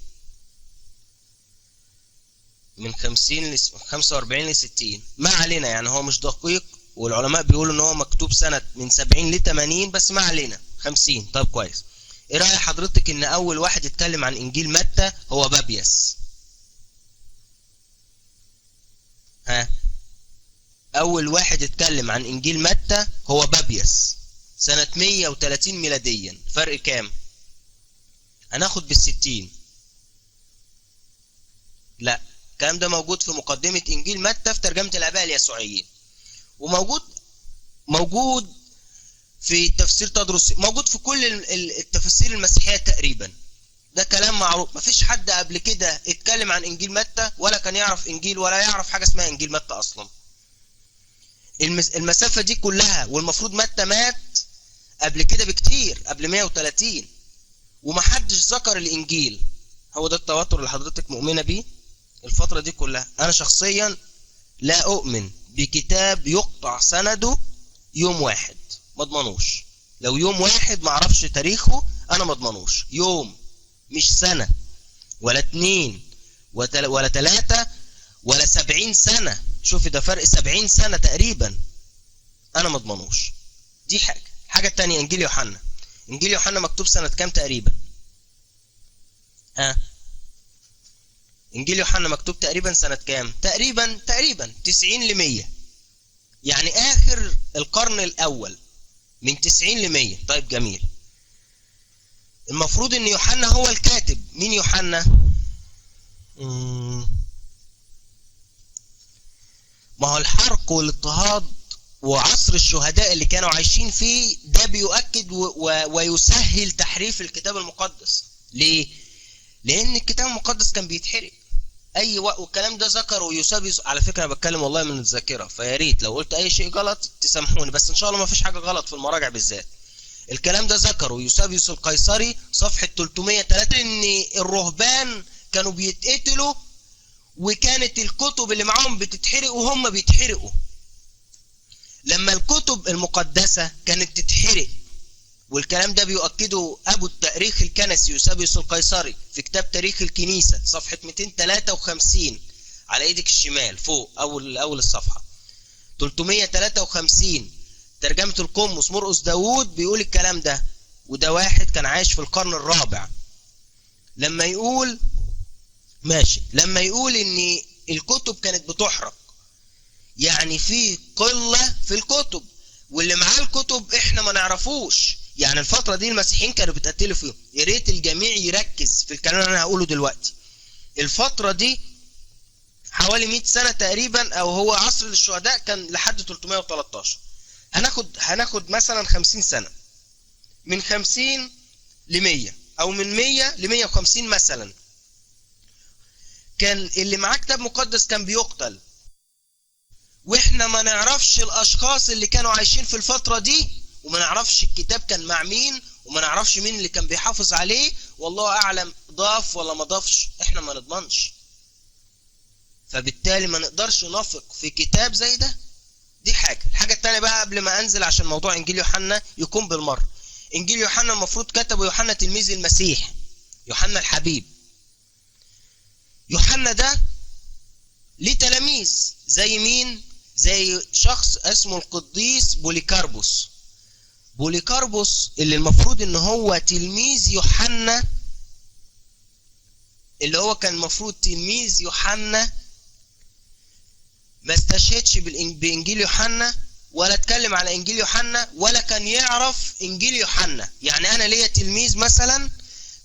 من 45 ل60، ما علينا يعني، هو مش دقيق، والعلماء بيقولوا ان هو مكتوب سنة من 70 ل80، بس ما علينا 50. طب كويس. ايه رأي حضرتك ان اول واحد اتكلم عن انجيل متى هو بابيس؟ ها؟ اول واحد اتكلم عن انجيل متى هو بابيس سنة 130 ميلاديا. فرق كام؟ هناخد بال60. لا، الكلام ده موجود في مقدمة انجيل متى في ترجمة الاباء اليسوعيين، وموجود في تفسير تدرس، موجود في كل التفاسير المسيحية تقريبا. ده كلام معروف، مفيش حد قبل كده اتكلم عن انجيل متى ولا كان يعرف انجيل ولا يعرف حاجة اسمها انجيل متى اصلا. المسافة دي كلها، والمفروض متى مات قبل كده بكتير، قبل 130، ومحدش ذكر الانجيل. هو ده التواتر اللي حضرتك مؤمنة بيه الفترة دي كلها. انا شخصيا لا اؤمن بكتاب يقطع سنده يوم واحد، ما اضمنوش. لو يوم واحد ما اعرفش تاريخه انا ما اضمنوش. يوم، مش سنة ولا 2 ولا 3 ولا 70 سنة. شوفي ده فرق 70 سنة تقريبا، انا ما اضمنوش. دي حاجة تانية. انجيل يوحنا، انجيل يوحنا مكتوب سنة كام تقريبا؟ انجيل يوحنا مكتوب تقريبا سنة كام؟ تقريبا 90 ل 100، يعني اخر القرن الاول، من 90 ل 100. طيب جميل. المفروض ان يوحنا هو الكاتب. مين يوحنا؟ ما هو الحرق والاضطهاد وعصر الشهداء اللي كانوا عايشين فيه ده بيؤكد ويسهل تحريف الكتاب المقدس. ليه؟ لان الكتاب المقدس كان بيتحرق اي وقت، والكلام ده ذكره يوسابيوس. على فكره انا بتكلم والله من الذاكره، فيا ريت لو قلت اي شيء غلط تسامحوني، بس ان شاء الله ما فيش حاجه غلط في المراجع بالذات. الكلام ده ذكره يوسابيوس القيصري صفحه 303، ان الرهبان كانوا بيتقتلوا وكانت الكتب اللي معاهم بتتحرق وهم بيتحرقوا. لما الكتب المقدسه كانت تتحرق، والكلام ده بيؤكده ابو التاريخ الكنسي يوسابيوس القيصري في كتاب تاريخ الكنيسة صفحة 253 على ايدك الشمال فوق اول الصفحة 353، ترجمة القمص مرقس داوود بيقول الكلام ده. وده واحد كان عايش في القرن الرابع. لما يقول ان الكتب كانت بتحرق، يعني في قلة في الكتب، واللي معاه الكتب احنا ما نعرفوش. يعني الفترة دي المسيحيين كانوا بيتقتلوا فيهم. يا ريت الجميع يركز في الكلام اللي انا هقوله دلوقتي. الفترة دي حوالي 100 سنة تقريبا، او هو عصر الشهداء كان لحد 313. هناخد مثلا 50 سنة، من 50 ل 100 او من 100 ل 150 مثلا. كان اللي معاه كتاب مقدس كان بيقتل، واحنا ما نعرفش الاشخاص اللي كانوا عايشين في الفترة دي، وما نعرفش الكتاب كان مع مين، وما نعرفش مين اللي كان بيحافظ عليه، والله اعلم ضاف ولا ما ضافش، احنا ما نضمنش. فبالتالي ما نقدرش نثق في كتاب زي ده. دي الحاجة التانية بقى قبل ما انزل عشان موضوع انجيل يوحنا يكون بالمرة. انجيل يوحنا المفروض كتبه يوحنا تلميذ المسيح، يوحنا الحبيب. يوحنا ده ليه تلاميذ زي مين؟ زي شخص اسمه القديس بوليكاربوس. بوليكاربوس اللي المفروض ان هو تلميذ يوحنا، اللي هو كان المفروض تلميذ يوحنا، ما استشهدش بانجيل يوحنا، ولا اتكلم على انجيل يوحنا، ولا كان يعرف انجيل يوحنا. يعني انا ليا تلميذ مثلا،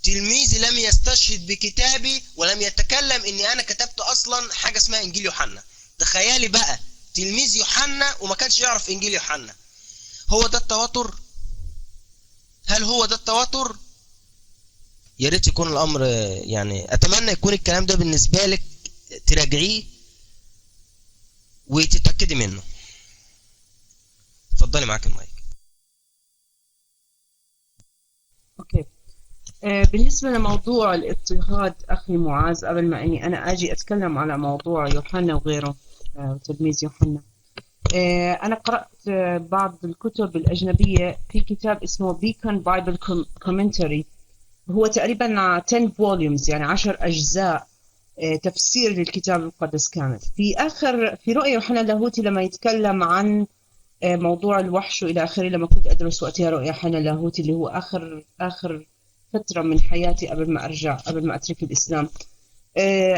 تلميذي لم يستشهد بكتابي ولم يتكلم اني انا كتبت اصلا حاجه اسمها انجيل يوحنا. تخيلي بقى تلميذ يوحنا وما كانش يعرف انجيل يوحنا. هو ده التواتر؟ هل هو ده التواتر؟ يا ريت يكون الامر، يعني اتمنى يكون الكلام ده بالنسبه لك تراجعيه وتتاكدي منه. اتفضلي معاك المايك. اوكي. بالنسبة لموضوع الاضطهاد أخي معاذ، قبل ما إني أنا أجي أتكلم على موضوع يوحنا وغيره وتلميذ يوحنا، أنا قرأت بعض الكتب الأجنبية. في كتاب اسمه Beacon Bible Commentary، هو تقريبا 10 volumes، يعني 10 أجزاء تفسير للكتاب المقدس كامل. في رؤيا يوحنا اللاهوتي لما يتكلم عن موضوع الوحش وإلى آخره، لما كنت أدرس وقتها رؤيا يوحنا اللاهوتي اللي هو آخر فترة من حياتي قبل ما أترك الإسلام،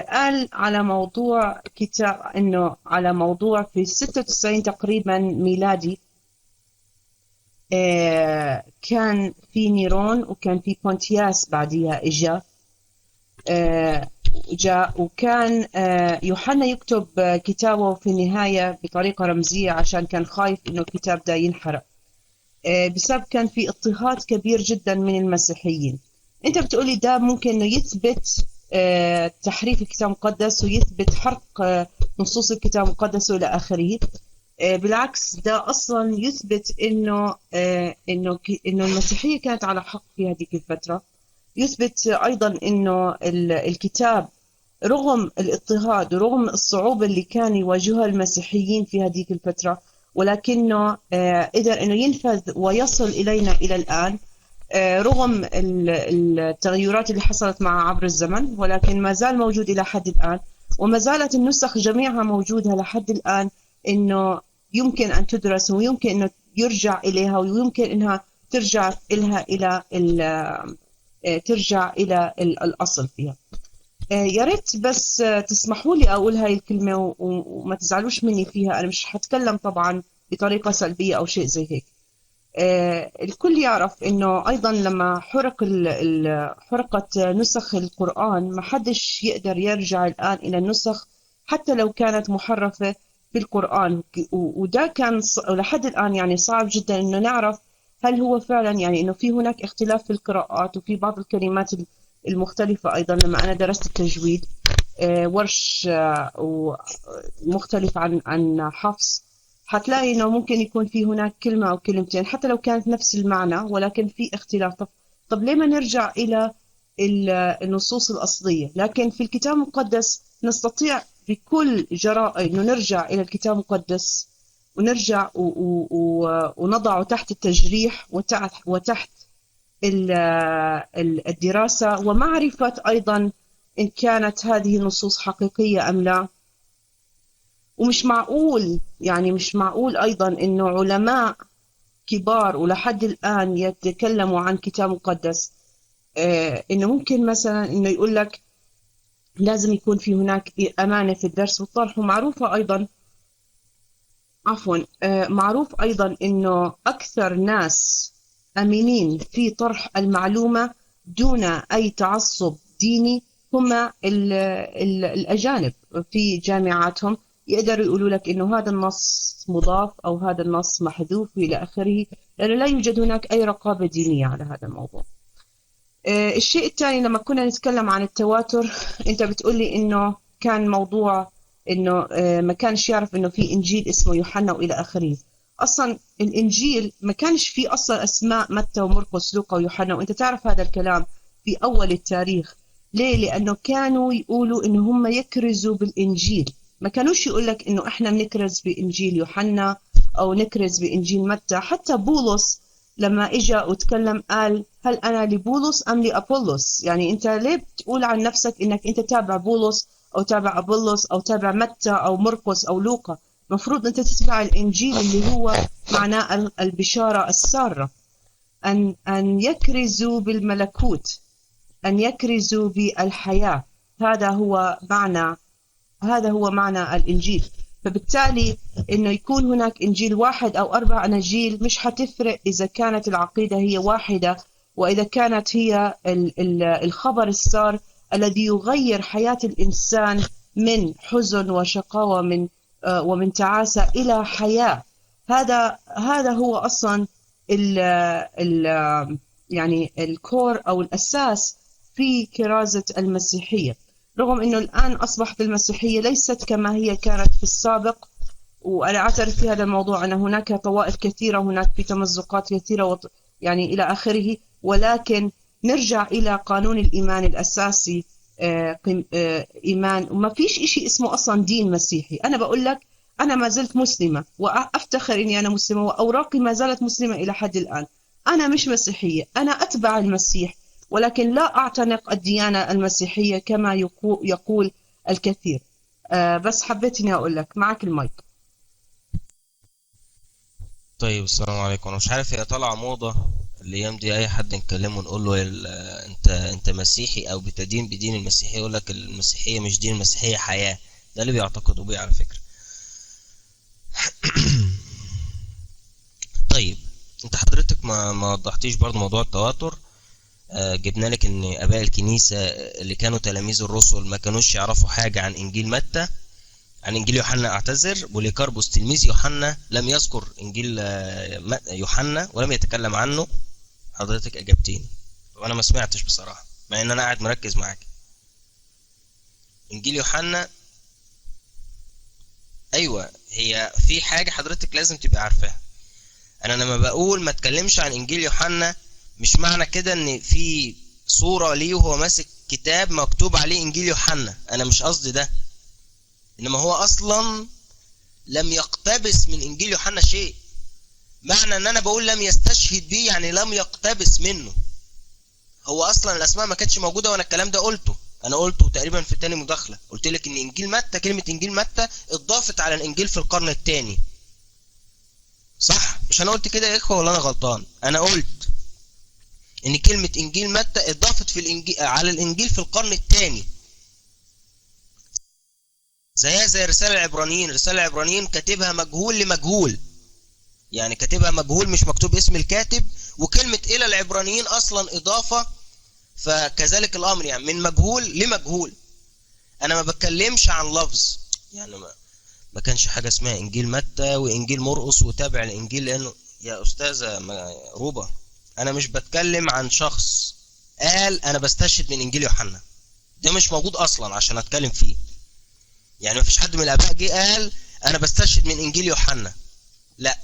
قال على موضوع كتاب، إنه على موضوع في 96 تقريبا ميلادي، كان في نيرون وكان في بونتياس بعديها جاء وكان يوحنا يكتب كتابه في النهاية بطريقة رمزية عشان كان خايف إنه الكتاب ده ينحرق، بسبب كان في اضطهاد كبير جدا من المسيحيين. انت بتقولي ده ممكن انه يثبت تحريف الكتاب المقدس ويثبت حرق نصوص الكتاب المقدس والى اخره. بالعكس، ده اصلا يثبت انه المسيحيه كانت على حق في هذه الفتره. يثبت ايضا انه الكتاب رغم الاضطهاد ورغم الصعوبه اللي كان يواجهها المسيحيين في هذه الفتره، ولكنه قدر انه ينفذ ويصل الينا الى الان، رغم التغيرات اللي حصلت معه عبر الزمن، ولكن ما زال موجود إلى حد الآن، وما زالت النسخ جميعها موجودة لحد الآن، إنه يمكن أن تدرس ويمكن أنه يرجع إليها ويمكن أنها ترجع إلى الأصل فيها. يا ريت بس تسمحوا لي أقول هاي الكلمة وما تزعلوش مني فيها. أنا مش هتكلم طبعا بطريقة سلبية أو شيء زي هيك. الكل يعرف انه ايضا لما حرقت نسخ القرآن، ما حدش يقدر يرجع الان الى النسخ حتى لو كانت محرفة في القرآن، وده كان لحد الان يعني صعب جدا انه نعرف هل هو فعلا، يعني انه في هناك اختلاف في القراءات وفي بعض الكلمات المختلفة. ايضا لما انا درست التجويد، ورش مختلف عن حفص، هتلاقي انه ممكن يكون في هناك كلمة او كلمتين حتى لو كانت نفس المعنى ولكن في اختلاف. طب ليه ما نرجع الى النصوص الاصلية؟ لكن في الكتاب المقدس نستطيع بكل جراءة انه نرجع الى الكتاب المقدس ونرجع ونضعه تحت التجريح وتحت الدراسة ومعرفة ايضا ان كانت هذه النصوص حقيقية ام لا. ومش معقول، يعني مش معقول أيضا إنه علماء كبار ولحد الآن يتكلموا عن كتاب مقدس، إنه ممكن مثلا إنه يقول لك لازم يكون في هناك أمانة في الدرس والطرح. ومعروفة أيضا، معروف أيضا إنه أكثر ناس أمينين في طرح المعلومة دون أي تعصب ديني هم الأجانب في جامعاتهم. يقدروا يقولوا لك إنه هذا النص مضاف أو هذا النص محذوف إلى آخره، لأنه لا يوجد هناك أي رقابة دينية على هذا الموضوع. الشيء الثاني، لما كنا نتكلم عن التواتر، أنت بتقولي إنه كان موضوع إنه ما كانش يعرف إنه في إنجيل اسمه يوحنا وإلى آخره. أصلا الإنجيل ما كانش فيه أصلا أسماء متى ومرقس لوقا ويوحنا، وأنت تعرف هذا الكلام في أول التاريخ. ليه؟ لأنه كانوا يقولوا إنه هم يكرزوا بالإنجيل، ما كانوش يقول لك إنه إحنا بنكرز بإنجيل يوحنا أو نكرز بإنجيل متى. حتى بولس لما إجا وتكلم قال هل أنا لبولس أم لأبولس؟ يعني أنت ليه بتقول عن نفسك إنك أنت تابع بولس أو تابع أبولس أو تابع متى أو مرقس أو لوقا. مفروض أنت تتبع الإنجيل اللي هو معناه البشارة السارة، أن يكرزوا بالملكوت، أن يكرزوا بالحياة. هذا هو معنى هذا هو معنى الإنجيل. فبالتالي إنه يكون هناك إنجيل واحد أو 4 أناجيل مش حتفرق إذا كانت العقيدة هي واحدة، وإذا كانت هي الخبر السار الذي يغير حياة الإنسان من حزن وشقاوة ومن تعاسة إلى حياة. هذا هو أصلا ال ال يعني الكور أو الأساس في كرازة المسيحية. رغم أنه الآن أصبحت المسيحية ليست كما هي كانت في السابق، وأنا أعترف في هذا الموضوع أن هناك طوائف كثيرة، هناك في تمزقات كثيرة يعني إلى آخره، ولكن نرجع إلى قانون الإيمان الأساسي. إيمان، وما فيش إشي اسمه أصلا دين مسيحي. أنا بقول لك أنا ما زلت مسلمة وأفتخر إني أنا مسلمة، وأوراقي ما زالت مسلمة إلى حد الآن. أنا مش مسيحية، أنا أتبع المسيح، ولكن لا أعتنق الديانة المسيحية كما يقول الكثير. بس حبيت إني أقول لك. معك المايك. طيب السلام عليكم. انا مش عارف، هي طالعه موضه الايام دي اي حد نكلمه نقول له انت مسيحي او بتدين بدين المسيحيه، يقول لك المسيحيه مش دين، المسيحيه حياه. ده اللي بيعتقدوا بيه على فكره. طيب انت حضرتك ما وضحتيش برضو موضوع التواتر. جبنا لك ان اباء الكنيسه اللي كانوا تلاميذ الرسل ما كانوش يعرفوا حاجه عن انجيل متى، عن انجيل يوحنا اعتذر. بوليكاربوس تلميذ يوحنا لم يذكر انجيل يوحنا ولم يتكلم عنه. حضرتك اجبتيني وانا ما سمعتش بصراحه، مع ان انا قاعد مركز معاك. انجيل يوحنا، ايوه، هي في حاجه حضرتك لازم تبقى عارفاها. انا لما بقول ما اتكلمش عن انجيل يوحنا، مش معنى كده ان في صوره ليه وهو ماسك كتاب مكتوب عليه انجيل يوحنا. انا مش قصدي ده، انما هو اصلا لم يقتبس من انجيل يوحنا شيء. معنى ان انا بقول لم يستشهد بيه يعني لم يقتبس منه. هو اصلا الاسماء ما كانتش موجوده، وانا الكلام ده انا قلته تقريبا في تاني مداخله. قلت لك ان انجيل متى، كلمه انجيل متى اتضافت على الانجيل في القرن الثاني. صح؟ مش انا قلت كده يا اخوه ولا انا غلطان؟ انا قلت ان كلمه انجيل متى اتضافت في الانجيل على الانجيل في القرن الثاني. زي رسالة العبرانيين. رسالة العبرانيين كاتبها مجهول لمجهول، يعني كاتبها مجهول، مش مكتوب اسم الكاتب. وكلمة إلى العبرانيين أصلا إضافة، فكذلك الأمر يعني من مجهول لمجهول. أنا ما بتكلمش عن لفظ، يعني ما كانش حاجة اسمها إنجيل متى وإنجيل مرقس وتابع الإنجيل. لأنه يا أستاذة روبا، أنا مش بتكلم عن شخص قال أنا بستشهد من إنجيل يوحنا. ده مش موجود أصلا عشان أتكلم فيه. يعني مفيش حد من الآباء جه قال أنا بستشهد من إنجيل يوحنا، لا.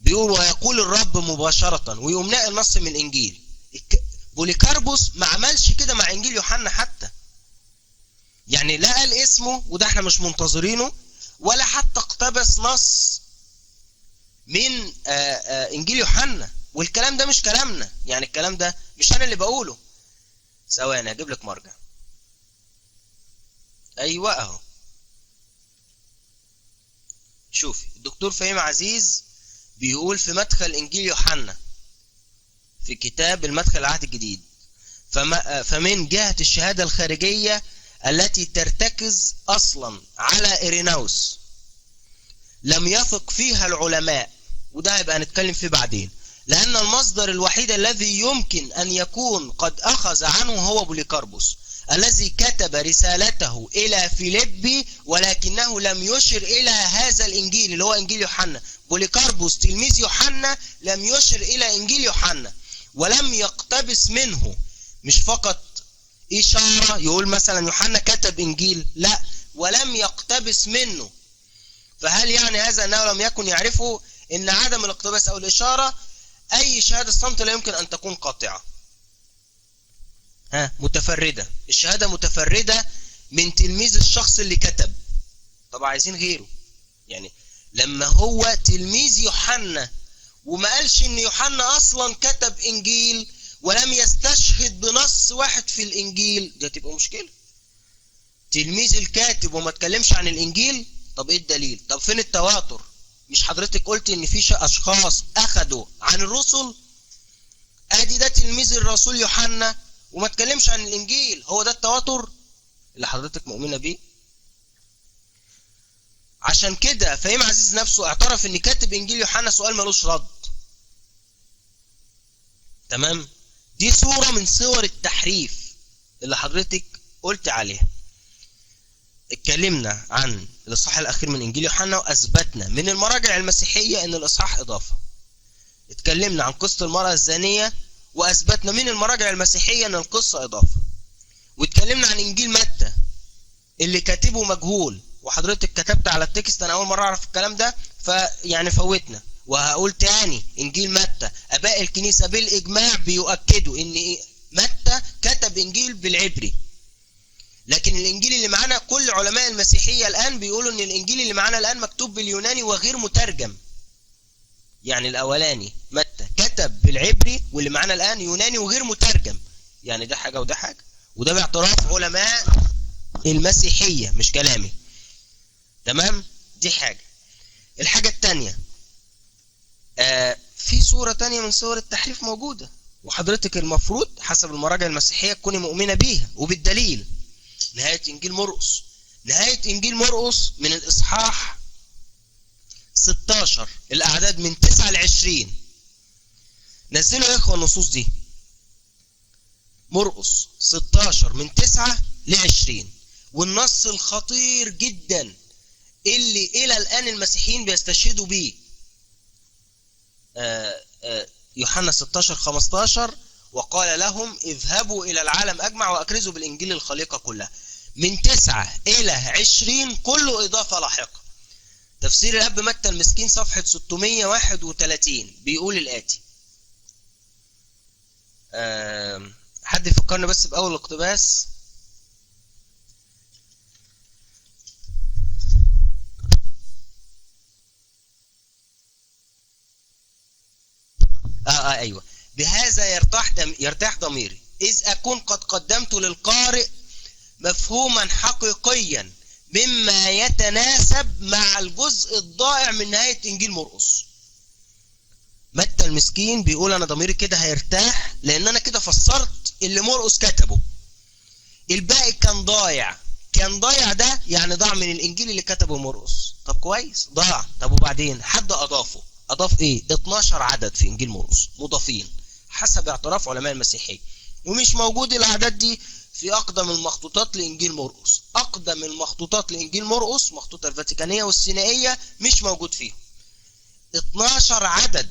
بيقول ويقول الرب مباشرة، ويقوم ناقل نص من الإنجيل. بوليكاربوس ما عملش كده مع إنجيل يوحنا حتى، يعني لا قال اسمه، وده احنا مش منتظرينه، ولا حتى اقتبس نص من إنجيل يوحنا. والكلام ده مش كلامنا، يعني الكلام ده مش أنا اللي بقوله. ثواني أجيب لك مرجع. أيوة أهو، شوفي الدكتور فهيم عزيز بيقول في مدخل إنجيل يوحنا في كتاب المدخل العهد الجديد، فمن جهة الشهادة الخارجية التي ترتكز أصلا على إيريناوس لم يثق فيها العلماء، وده هيبقى هنتكلم فيه بعدين، لأن المصدر الوحيد الذي يمكن أن يكون قد أخذ عنه هو بوليكاربوس الذي كتب رسالته إلى فيليبي، ولكنه لم يشر إلى هذا الإنجيل اللي هو إنجيل يوحنا. بوليكاربوس تلميذ يوحنا لم يشر إلى إنجيل يوحنا ولم يقتبس منه. مش فقط إشارة يقول مثلا يوحنا كتب إنجيل، لا، ولم يقتبس منه. فهل يعني هذا أنه لم يكن يعرفه؟ إن عدم الاقتباس أو الإشارة أي شهادة صمت لا يمكن أن تكون قاطعة. متفردة، الشهادة متفردة من تلميذ الشخص اللي كتب. طبعا عايزين غيره، يعني لما هو تلميذ يوحنا وما قالش ان يوحنا اصلا كتب انجيل ولم يستشهد بنص واحد في الانجيل، دي هتبقى مشكلة. تلميذ الكاتب وما اتكلمش عن الانجيل؟ طب ايه الدليل؟ طب فين التواتر؟ مش حضرتك قلت ان في اشخاص اخدوا عن الرسل؟ ادي ده تلميذ الرسول يوحنا وما اتكلمش عن الانجيل، هو ده التواتر اللي حضرتك مؤمنه بيه؟ عشان كده فهيم عزيز نفسه اعترف ان كاتب انجيل يوحنا سؤال ملوش رد. تمام؟ دي صورة من صور التحريف اللي حضرتك قلت عليها. اتكلمنا عن الاصحاح الاخير من انجيل يوحنا واثبتنا من المراجع المسيحية ان الاصحاح اضافة. اتكلمنا عن قصة المرأة الزانية واثبتنا من المراجع المسيحية ان القصة اضافة. واتكلمنا عن انجيل متى اللي كاتبه مجهول، وحضرتك كتبت على التكست، انا اول مرة اعرف الكلام ده فيعني فوتنا. وهقول تاني، انجيل متى اباء الكنيسة بالاجماع بيؤكدوا ان متى كتب انجيل بالعبري، لكن الانجيل اللي معانا كل علماء المسيحية الان بيقولوا ان الانجيل اللي معانا الان مكتوب باليوناني وغير مترجم. يعني الاولاني متى كتب بالعبري، واللي معانا الان يوناني وغير مترجم. يعني ده حاجة وده حاجة، وده باعتراف علماء المسيحية مش كلامي. تمام؟ دي حاجة. الحاجة التانية، في صورة تانية من صور التحريف موجودة، وحضرتك المفروض حسب المراجع المسيحية تكوني مؤمنة بيها وبالدليل. نهاية انجيل مرقس، نهاية انجيل مرقس من الاصحاح 16 الاعداد من 9 ل 20. نزلوا يا اخوة النصوص دي، مرقس 16 من 9 ل 20، والنص الخطير جدا اللي الى الان المسيحيين بيستشهدوا بيه. يوحنا 16:15 وقال لهم اذهبوا الى العالم اجمع واكرزوا بالانجيل الخليقة كلها. من 9 الى 20 كله اضافة لاحقة. تفسير الاب متى المسكين صفحة 631 بيقول الاتي. حد يفكرني بس باول اقتباس. ايوه. بهذا يرتاح ضميري اذ اكون قد قدمت للقارئ مفهوما حقيقيا مما يتناسب مع الجزء الضائع من نهاية انجيل مرقس. متى المسكين بيقول انا ضميري كده هيرتاح لان انا كده فسرت اللي مرقس كتبه. الباقي كان ضايع. كان ضايع ده يعني ضاع من الانجيل اللي كتبه مرقس. طب كويس، ضاع. طب وبعدين حد اضافه. اضاف ايه؟ 12 عدد في انجيل مرقس مضافين حسب اعتراف علماء المسيحية، ومش موجود الاعداد دي في اقدم المخطوطات لانجيل مرقس. اقدم المخطوطات لانجيل مرقس، مخطوطة الفاتيكانية والسينائية، مش موجود فيهم 12 عدد.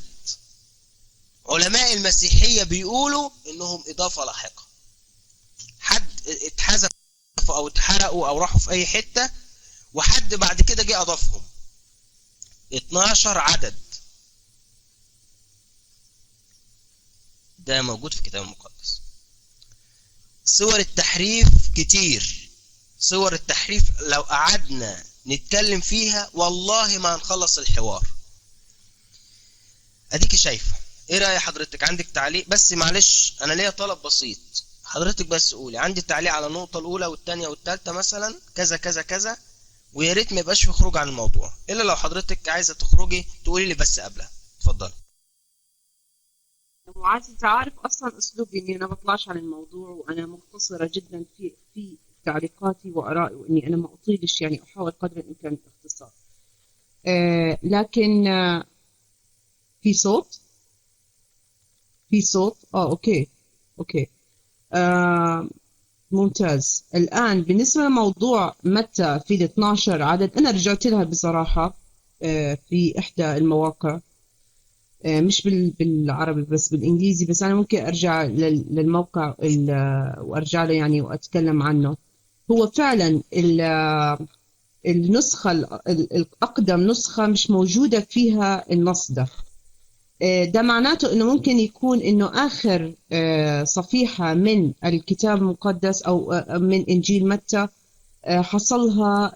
علماء المسيحية بيقولوا انهم اضافة لاحقة، حد اتحذف او اتحرقوا او راحوا في اي حتة، وحد بعد كده جه اضافهم. 12 عدد ده موجود في الكتاب المقدس. صور التحريف كتير. صور التحريف لو قعدنا نتكلم فيها والله ما هنخلص الحوار. اديك شايفه. ايه رأي حضرتك؟ عندك تعليق؟ بس معلش انا ليا طلب بسيط، حضرتك بس قولي عندي تعليق على النقطة الاولى والثانية والثالثة مثلا كذا كذا كذا، ويا ريت ما يبقاش في خروج عن الموضوع، الا لو حضرتك عايزة تخرجي تقولي لي بس قبلها. اتفضلي. معاذ، انت عارف اصلا اسلوبي اني انا بطلعش عن الموضوع، وانا مختصرة جدا في تعليقاتي وارائي، واني انا ما اطيلش، يعني احاول قدر الامكان الاختصار. لكن في صوت. اوكي. ممتاز. الآن بالنسبة لموضوع متى في ال 12 عدد، أنا رجعت لها بصراحة في إحدى المواقع، مش بالعربي بس بالإنجليزي، بس أنا ممكن أرجع للموقع وأرجع له يعني وأتكلم عنه. هو فعلا النسخة الأقدم نسخة مش موجودة فيها النص ده. ده معناته انه ممكن يكون انه اخر صفيحة من الكتاب المقدس او من انجيل متى حصلها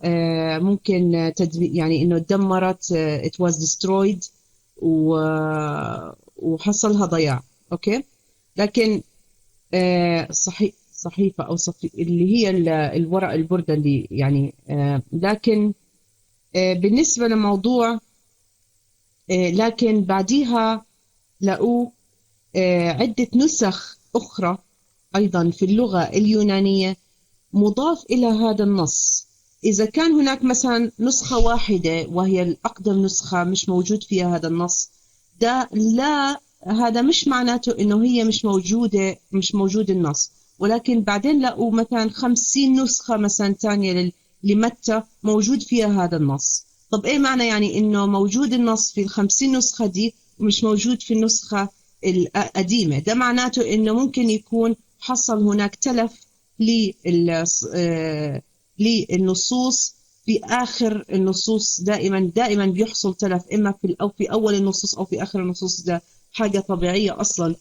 ممكن يعني انه دمرت it was destroyed وحصلها ضياع. اوكي. لكن صحيفة أو اللي هي الورق البردة اللي يعني لكن بالنسبة لموضوع لكن بعديها لقوا عدة نسخ أخرى أيضا في اللغة اليونانية مضاف إلى هذا النص. إذا كان هناك مثلا نسخة واحدة وهي الأقدم نسخة مش موجود فيها هذا النص، ده لا، هذا مش معناته إنه هي مش موجود النص، ولكن بعدين لقوا مثلا 50 نسخة مثلا تانية لمتى موجود فيها هذا النص. طب إيه معنى يعني إنه موجود النص في 50 نسخة دي ومش موجود في النسخة القديمة؟ ده معناته إنه ممكن يكون حصل هناك تلف للنصوص في آخر النصوص. دائما بيحصل تلف إما في أول النصوص أو في آخر النصوص. ده حاجة طبيعية أصلا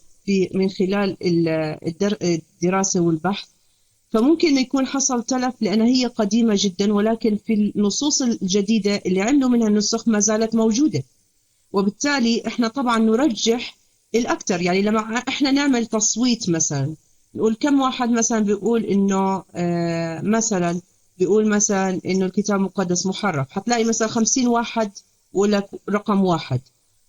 من خلال الدراسة والبحث. فممكن يكون حصل تلف لأنها هي قديمة جدا، ولكن في النصوص الجديدة اللي عملوا منها النسخ ما زالت موجودة. وبالتالي احنا طبعا نرجح الأكثر. يعني لما احنا نعمل تصويت مثلا، نقول كم واحد مثلا بيقول انه مثلا بيقول مثلا انه الكتاب المقدس محرف، حتلاقي مثلا 50 واحد يقول لك رقم 1،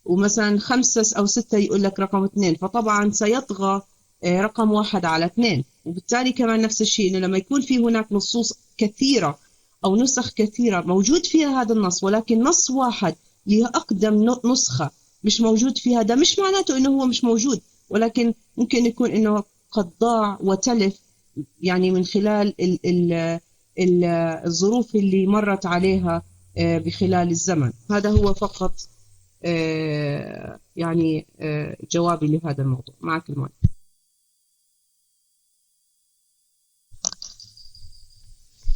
ومثلا 5 أو 6 يقول لك رقم 2. فطبعا سيطغى رقم 1 على 2. وبالتالي كمان نفس الشيء، انه لما يكون في هناك نصوص كثيرة أو نسخ كثيرة موجود فيها هذا النص، ولكن نص واحد اللي هي أقدم نسخة مش موجود فيها، ده مش معناته إنه هو مش موجود، ولكن ممكن يكون إنه قد ضاع وتلف يعني من خلال ال الظروف اللي مرت عليها بخلال الزمن. هذا هو فقط يعني جوابي لهذا الموضوع. معك المايك.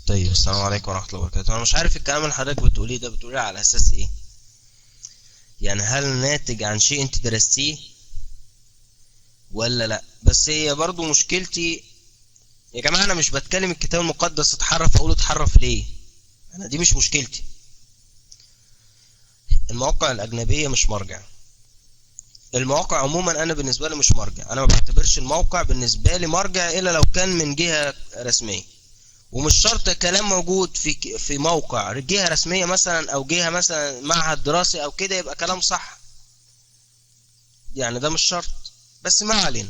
طيب، السلام عليكم ورحمة الله وبركاته. أنا مش عارف الكلام اللي حضرتك بتقوليه ده بتقوليه على أساس إيه؟ يعني هل ناتج عن شيء أنت درستيه ولا لأ؟ بس هي برضو مشكلتي يا جماعة، أنا مش بتكلم الكتاب المقدس اتحرف أقول اتحرف ليه. أنا دي مش مشكلتي. المواقع الأجنبية مش مرجع. المواقع عموما أنا بالنسبة لي مش مرجع. أنا ما بعتبرش الموقع بالنسبة لي مرجع إلا لو كان من جهة رسمية. ومش شرط كلام موجود في موقع جهة رسمية مثلا أو جهة مثلا معهد دراسي أو كده يبقى كلام صح. يعني ده مش شرط، بس ما علينا.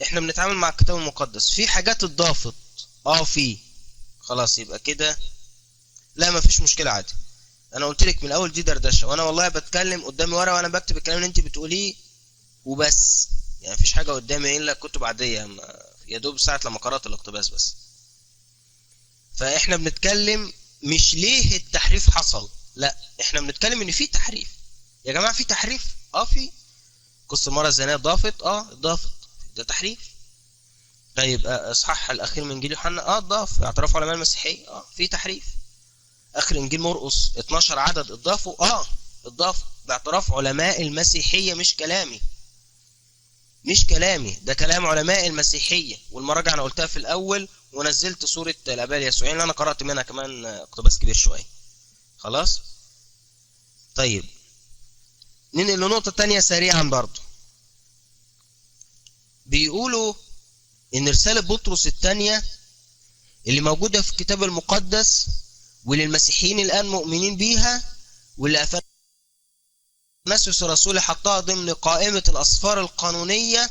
احنا بنتعامل مع الكتاب المقدس، في حاجات اتضافت في خلاص يبقى كده لا، ما فيش مشكلة عادي. انا قلت لك من الاول دي دردشة، وانا والله بتكلم قدامي ورقة وانا بكتب الكلام اللي انت بتقوليه وبس. يعني مفيش حاجة قدامي الا كتب عادية يا دوب ساعة لما قرأت الاقتباس بس. فاحنا بنتكلم مش ليه التحريف حصل، لا، احنا بنتكلم ان في تحريف. يا جماعة في تحريف، في قصة المرأة الزانية ضافت ده تحريف. طيب اصحاح الاخير من انجيل يوحنا ضاف اعتراف علماء المسيحية، في تحريف. اخر انجيل مرقس 12 عدد اتضافوا، اتضاف باعتراف علماء المسيحية. مش كلامي ده كلام علماء المسيحية، والمراجع انا قلتها في الاول، ونزلت صورة الاباء اليسوعيين اللي انا قرأت منها كمان اقتباس كبير شوية. خلاص. طيب ننقل لنقطة تانية سريعا برضو. بيقولوا ان رسالة بطرس الثانية اللي موجودة في الكتاب المقدس واللي المسيحيين الان مؤمنين بيها، واللي اثناسيوس الرسول حطها ضمن قائمة الاسفار القانونية،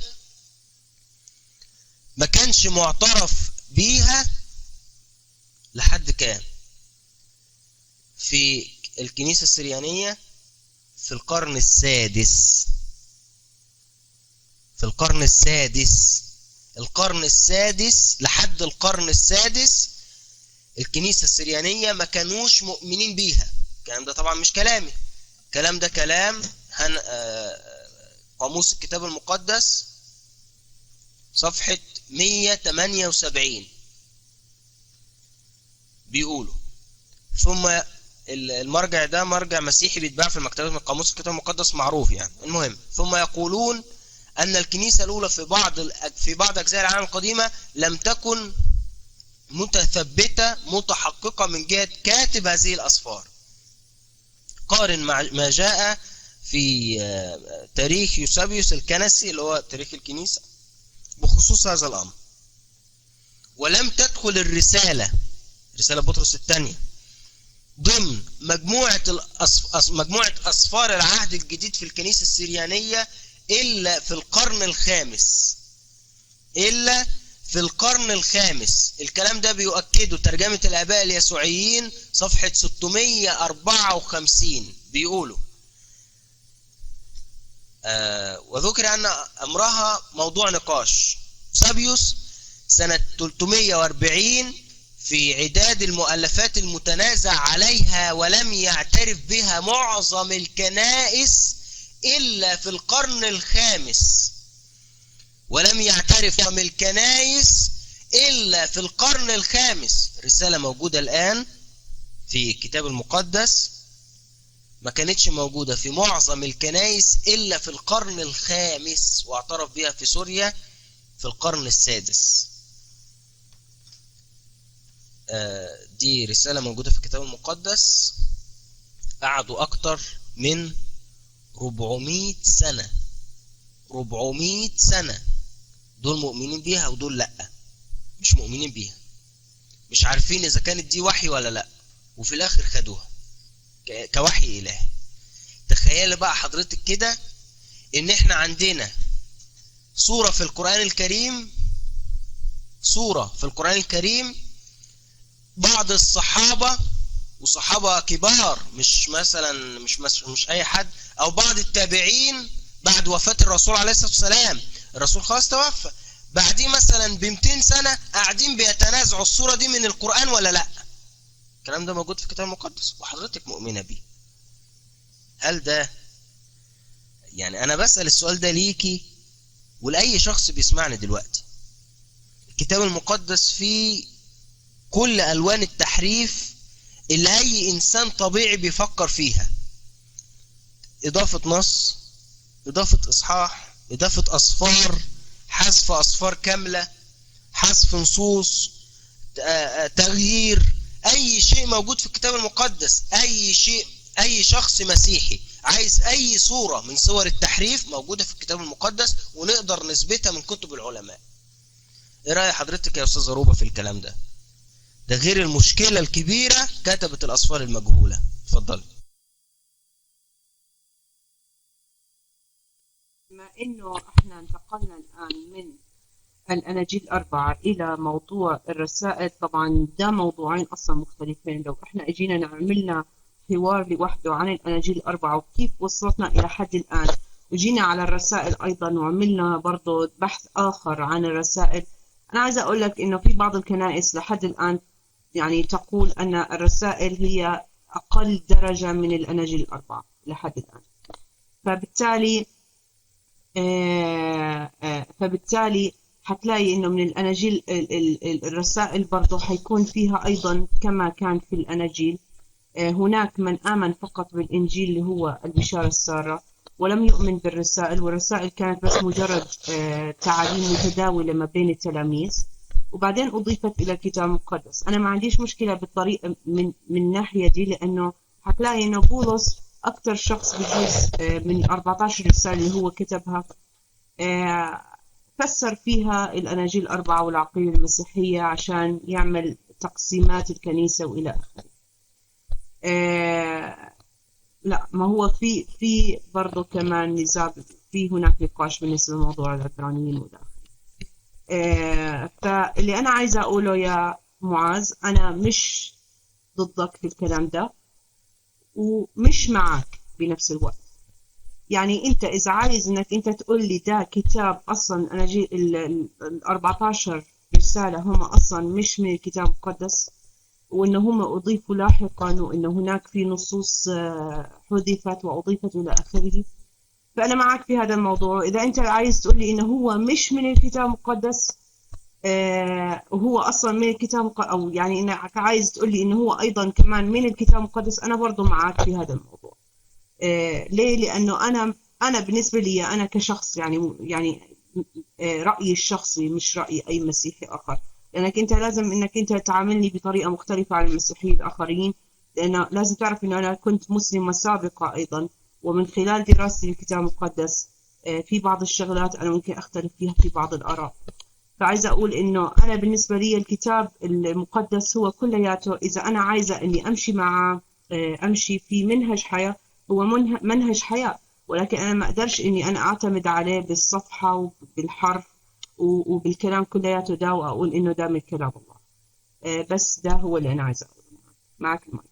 ما كانش معترف بيها لحد كان في الكنيسة السريانية في القرن السادس. لحد القرن السادس الكنيسة السريانية ما كانوش مؤمنين بيها. الكلام ده طبعا مش كلامي، الكلام ده كلام قاموس الكتاب المقدس صفحة 178. بيقولوا ثم المرجع ده مرجع مسيحي بيتباع في المكتبات من قاموس الكتاب المقدس معروف يعني. المهم، ثم يقولون أن الكنيسة الأولى في بعض أجزاء العالم القديمة لم تكن متثبتة متحققة من جهة كاتب هذه الأسفار. قارن ما جاء في تاريخ يوسابيوس الكنسي اللي هو تاريخ الكنيسة بخصوص هذا الأمر. ولم تدخل الرسالة، رسالة بطرس الثانية، ضمن مجموعة أسفار العهد الجديد في الكنيسة السريانية إلا في القرن الخامس. إلا في القرن الخامس. الكلام ده بيؤكده ترجمة الآباء اليسوعيين صفحة 654، بيقولوا وذكر أن أمرها موضوع نقاش. سابيوس سنة 340 في عداد المؤلفات المتنازع عليها، ولم يعترف بها معظم الكنائس إلا في القرن الخامس. ولم يعترف معظم الكنائس إلا في القرن الخامس. رسالة موجودة الآن في الكتاب المقدس ما كانتش موجودة في معظم الكنائس إلا في القرن الخامس، واعترف بها في سوريا في القرن السادس. دي رسالة موجودة في الكتاب المقدس. قعدوا أكتر من 400 سنة، 400 سنة دول مؤمنين بيها ودول لأ، مش مؤمنين بيها، مش عارفين إذا كانت دي وحي ولا لأ، وفي الآخر خدوها كوحي إلهي. تخيل بقى حضرتك كده إن إحنا عندنا سورة في القرآن الكريم، سورة في القرآن الكريم بعض الصحابة، وصحابة كبار، مش مثلا مش أي حد، أو بعض التابعين بعد وفاة الرسول عليه الصلاة والسلام، الرسول خلاص توفى، بعدين مثلا ب200 سنة قاعدين بيتنازعوا السورة دي من القرآن ولا لأ. الكلام ده موجود في الكتاب المقدس وحضرتك مؤمنة بيه. هل ده يعني، أنا بسأل السؤال ده ليكي ولأي شخص بيسمعني دلوقتي، الكتاب المقدس فيه كل ألوان التحريف اللي أي إنسان طبيعي بيفكر فيها، إضافة نص، إضافة إصحاح، إضافة أصفار، حذف أصفار كاملة، حذف نصوص، تغيير، أي شيء موجود في الكتاب المقدس، أي شيء، أي شخص مسيحي عايز أي صورة من صور التحريف موجودة في الكتاب المقدس، ونقدر نثبتها من كتب العلماء. إيه رأي حضرتك يا أستاذة روبة في الكلام ده؟ ده غير المشكلة الكبيرة كتبة الأصفار المجهولة. اتفضل. بما إنه إحنا انتقلنا الآن من الأناجيل الأربعة إلى موضوع الرسائل، طبعا ده موضوعين أصلا مختلفين. لو إحنا أجينا نعملنا حوار لوحده عن الأناجيل الأربعة وكيف وصلتنا إلى حد الآن، وجينا على الرسائل أيضا وعملنا برضو بحث آخر عن الرسائل، أنا عايزة أقول لك إنه في بعض الكنائس لحد الآن يعني تقول أن الرسائل هي أقل درجة من الأناجيل الأربعة لحد الآن. فبالتالي هتلاقي إنه من الأناجيل الرسائل برضو حيكون فيها أيضا كما كان في الأناجيل. هناك من آمن فقط بالإنجيل اللي هو البشارة السارة، ولم يؤمن بالرسائل، والرسائل كانت بس مجرد تعاليم متداولة ما بين التلاميذ، وبعدين أضيفت إلى الكتاب المقدس. أنا ما عنديش مشكلة بالطريقة من الناحية دي، لأنه هتلاقي إنه بولس أكتر شخص بجوز من 14 رسالة اللي هو كتبها فسر فيها الأناجيل الأربعة والعقيدة المسيحية عشان يعمل تقسيمات الكنيسة وإلى آخره. لا، ما هو في برضه كمان نزاع، في هناك نقاش بالنسبة لموضوع العبرانيين وإلى آخره. فاللي أنا عايزة أقوله يا معاذ، أنا مش ضدك في الكلام ده ومش معك بنفس الوقت. يعني أنت إذا عايز إنك أنت تقول لي ده كتاب أصلا، أنا جي ال 14 رسالة هم أصلا مش من الكتاب المقدس، وإن هم أضيفوا لاحقا، وإن هناك في نصوص حذفت وأضيفت إلى آخره، فأنا معك في هذا الموضوع. إذا أنت عايز تقول لي إنه هو مش من الكتاب المقدس وهو أصلا من الكتاب المقدس، أو يعني إنك عايز تقول لي إنه هو أيضا كمان من الكتاب المقدس، أنا برضو معك في هذا الموضوع. ليه؟ لأنه أنا بالنسبة لي أنا كشخص، يعني رأيي الشخصي مش رأي أي مسيحي آخر، لأنك أنت لازم إنك أنت تعاملني بطريقة مختلفة عن المسيحيين الآخرين، لأنه لازم تعرف إنه أنا كنت مسلمة سابقة أيضا، ومن خلال دراستي للكتاب المقدس في بعض الشغلات أنا ممكن أختلف فيها في بعض الآراء. فعايزة أقول إنه أنا بالنسبة لي الكتاب المقدس هو كلياته، إذا أنا عايزة إني أمشي مع أمشي في منهج حياة، هو منهج حياة، ولكن أنا ما أقدرش إني أنا أعتمد عليه بالصفحة وبالحرف وبالكلام كلياته ده وأقول إنه ده من كلام الله. بس ده هو اللي أنا عايزة أقوله. معك المايك.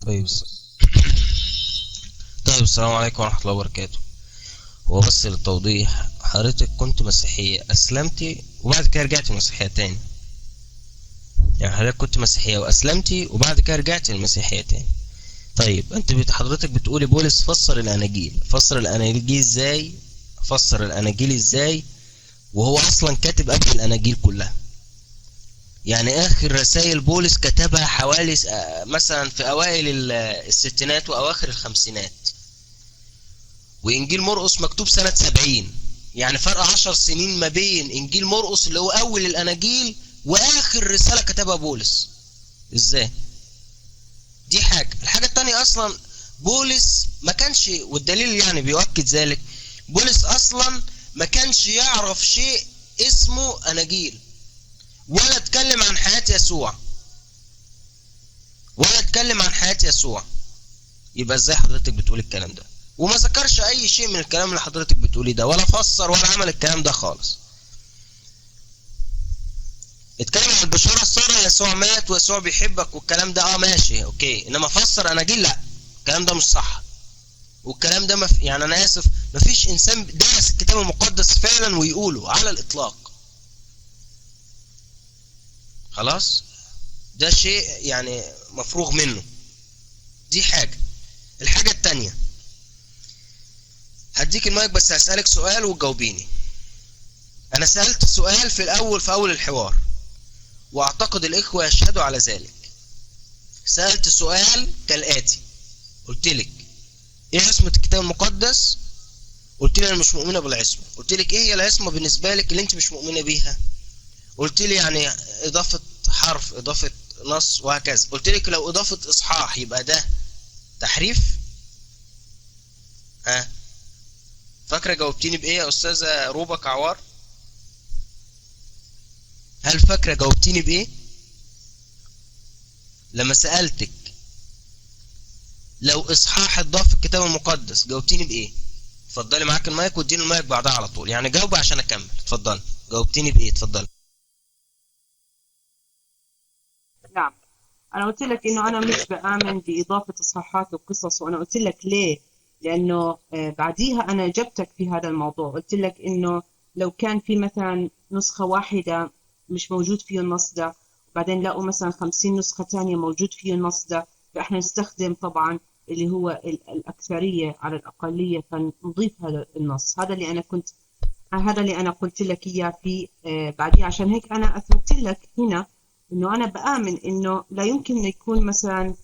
طيب طيب، السلام عليكم ورحمة الله وبركاته. هو بس للتوضيح، حضرتك كنت مسيحية أسلمتي وبعد كده رجعتي مسيحية تاني؟ يعني حضرتك كنت مسيحية وأسلمتي وبعد كده رجعتي المسيحية تاني. طيب انت حضرتك بتقولي بولس فسر الأناجيل. فسر الأناجيل ازاي؟ فسر الأناجيل ازاي وهو أصلا كاتب قبل الأناجيل كلها؟ يعني آخر رسائل بولس كتبها حوالي مثلا في أوائل الستينات وأواخر الخمسينات، وإنجيل مرقس مكتوب سنة 70. يعني فرق 10 سنين ما بين إنجيل مرقس اللي هو أول الأناجيل وآخر رسالة كتبها بولس. إزاي؟ دي حاجة. الحاجة التانية، أصلا بولس ما كانش، والدليل يعني بيؤكد ذلك، بولس أصلا ما كانش يعرف شيء اسمه أناجيل، ولا اتكلم عن حياة يسوع، ولا اتكلم عن حياة يسوع. يبقى ازاي حضرتك بتقول الكلام ده؟ وما ذكرش اي شيء من الكلام اللي حضرتك بتقوليه ده، ولا فسر ولا عمل الكلام ده خالص. اتكلم عن البشارة السارة، يسوع مات ويسوع بيحبك والكلام ده، ماشي اوكي، انما فسر اناجيل لا، الكلام ده مش صح. والكلام ده يعني انا اسف، مفيش انسان درس الكتاب المقدس فعلا ويقوله على الاطلاق. خلاص، ده شيء يعني مفروغ منه. دي حاجة. الحاجة التانية، هديك المايك بس هسألك سؤال وتجاوبيني. انا سألت سؤال في اول الحوار، واعتقد الاخوة يشهدوا على ذلك. سألت سؤال كالآتي، قلت لك ايه عصمة الكتاب المقدس؟ قلت لي انا مش مؤمنة بالعصمة. قلت لك ايه هي العصمة بالنسبة لك اللي انت مش مؤمنة بيها؟ قلت لي يعني اضافة حرف، اضافة نص، وهكذا. قلت لك لو اضافة اصحاح يبقى ده تحريف. ها، فاكرة جاوبتيني بايه يا استاذة روبا كعوار؟ هل فاكرة جاوبتيني بايه لما سألتك لو اصحاح اتضاف في الكتاب المقدس؟ جاوبتيني بايه؟ اتفضلي، معاك المايك، واديني المايك بعدها على طول، يعني جاوبي عشان اكمل. اتفضلي، جاوبتيني بايه؟ اتفضلي. نعم، أنا قلت لك إنه أنا مش بآمن بإضافة إصحاحات وقصص، وأنا قلت لك ليه. لأنه بعديها أنا جبتك في هذا الموضوع، قلت لك إنه لو كان في مثلا نسخة واحدة مش موجود فيه النص ده، وبعدين لقوا مثلا 50 نسخة تانية موجود فيه النص ده، فإحنا نستخدم طبعا اللي هو الأكثرية على الأقلية، فنضيف هذا النص. هذا اللي أنا قلت لك إياه في بعديها. عشان هيك أنا أثبت لك هنا إنه أنا بآمن إنه لا يمكن أن يكون مثلا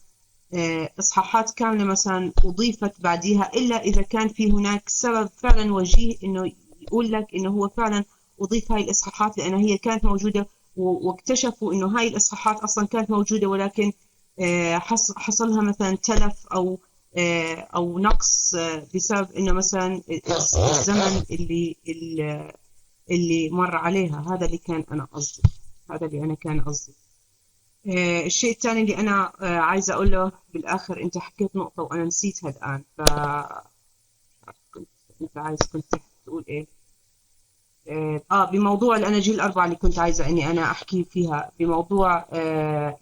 إصحاحات كاملة مثلا أضيفت بعديها، إلا إذا كان في هناك سبب فعلا وجيه إنه يقول لك إنه هو فعلا أضيف هاي الإصحاحات لأن هي كانت موجودة، واكتشفوا إنه هاي الإصحاحات أصلا كانت موجودة، ولكن حصلها مثلا تلف أو نقص بسبب إنه مثلا الزمن اللي مر عليها. هذا اللي كان أنا قصدي. الشيء الثاني اللي أنا عايزة أقوله بالآخر، أنت حكيت نقطة وأنا نسيتها الآن، كنت تقول إيه؟ بموضوع الأناجيل الأربعة اللي كنت عايزة إني أنا أحكي فيها، بموضوع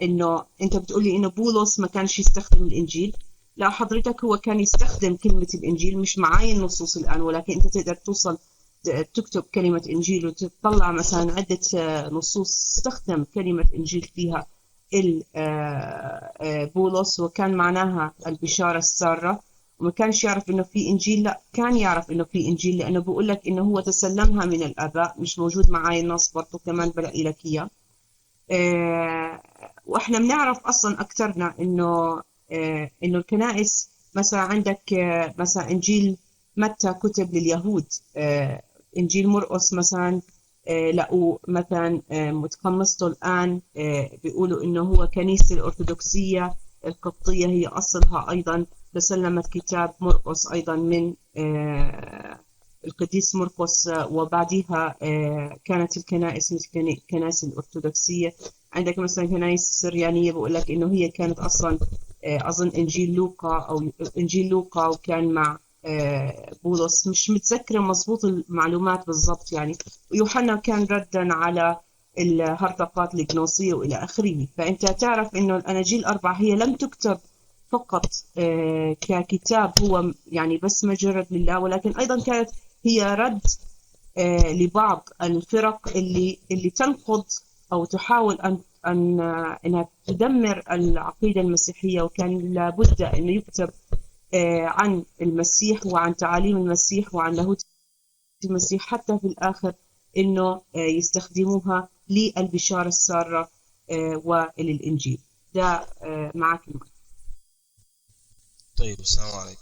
إنه أنت بتقولي إنه بولس ما كانش يستخدم الإنجيل. لا حضرتك، هو كان يستخدم كلمة الإنجيل، مش معاي النصوص الآن، ولكن أنت تقدر توصل تكتب كلمة إنجيل وتطلع مثلا عدة نصوص استخدم كلمة إنجيل فيها بولس، وكان معناها البشارة السارة. وما كانش يعرف إنه في إنجيل، لا كان يعرف إنه في إنجيل، لأنه بقول لك إنه هو تسلمها من الآباء. مش موجود معاي النص برضو، كمان بلاقي لك إياه. وإحنا بنعرف أصلا أكثرنا إنه الكنائس مثلا عندك مثلا إنجيل متى كتب لليهود، إنجيل مرقس مثلا لقوا مثلا متقمصته الآن، بيقولوا إنه هو كنيسة الأرثوذكسية القبطية هي أصلها أيضا تسلمت كتاب مرقس أيضا من القديس مرقس، وبعدها كانت الكنائس مثل الكنائس الأرثوذكسية. عندك مثلا كنائس السريانية بقول لك إنه هي كانت أصلا أظن إنجيل لوقا أو إنجيل لوقا، وكان مع بولس، مش متذكرة مظبوط المعلومات بالضبط يعني. ويوحنا كان ردا على الهرطقات الجنوصية وإلى آخره. فأنت تعرف إنه الأناجيل الأربعة هي لم تكتب فقط ككتاب هو يعني بس مجرد لله، ولكن أيضا كانت هي رد لبعض الفرق اللي تنقض أو تحاول أنها تدمر العقيدة المسيحية. وكان لابد أن يكتب عن المسيح وعن تعاليم المسيح وعن لاهوت المسيح، حتى في الآخر إنه يستخدموها للبشارة السارة وللإنجيل. ده معك المايك. طيب السلام عليكم.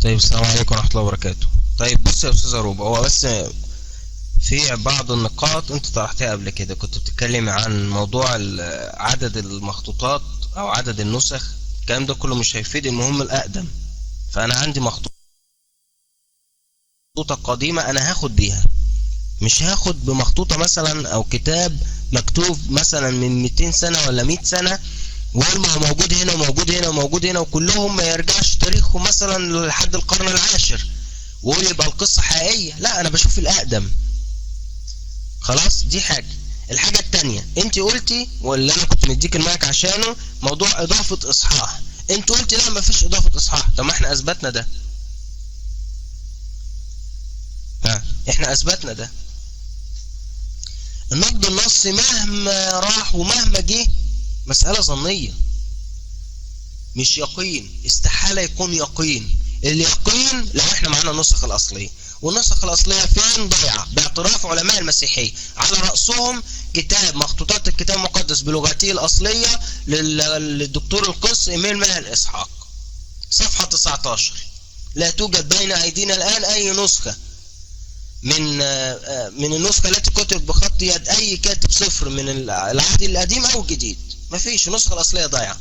السلام عليكم ورحمة الله وبركاته. طيب بص يا أستاذ روبا، هو بس في بعض النقاط أنت طرحتها قبل كده، كنت بتتكلم عن موضوع عدد المخطوطات أو عدد النسخ. الكلام ده كله مش هيفيد، المهم الأقدم. فأنا عندي مخطوطة قديمة أنا هاخد بيها، مش هاخد بمخطوطة مثلا أو كتاب مكتوب مثلا من 200 سنة ولا 100 سنة وقال ما هو موجود هنا وموجود هنا وموجود هنا، وكلهم ما يرجعش تاريخه مثلا لحد القرن العاشر وقول يبقى القصة حقيقية. لا، أنا بشوف الأقدم. خلاص، دي حاجة. الحاجة التانية، انت قلتي واللي انا كنت مديك المايك عشانه موضوع اضافة اصحاح. انت قلتي لا مفيش اضافة اصحاح. طب ما احنا اثبتنا ده. احنا اثبتنا ده. النقد النصي مهما راح ومهما جه مسألة ظنية مش يقين. استحالة يكون يقين. اليقين لو احنا معانا النسخ الاصلية، والنسخ الاصلية فين؟ ضايعة باعتراف علماء المسيحية، على رأسهم كتاب مخطوطات الكتاب المقدس بلغته الاصلية للدكتور القس إيميل ماهر إسحاق، صفحة 19. لا توجد بين ايدينا الان اي نسخة من النسخة التي كتبت بخط يد اي كاتب صفر من العهد القديم او الجديد. مفيش. النسخة الاصلية ضايعة.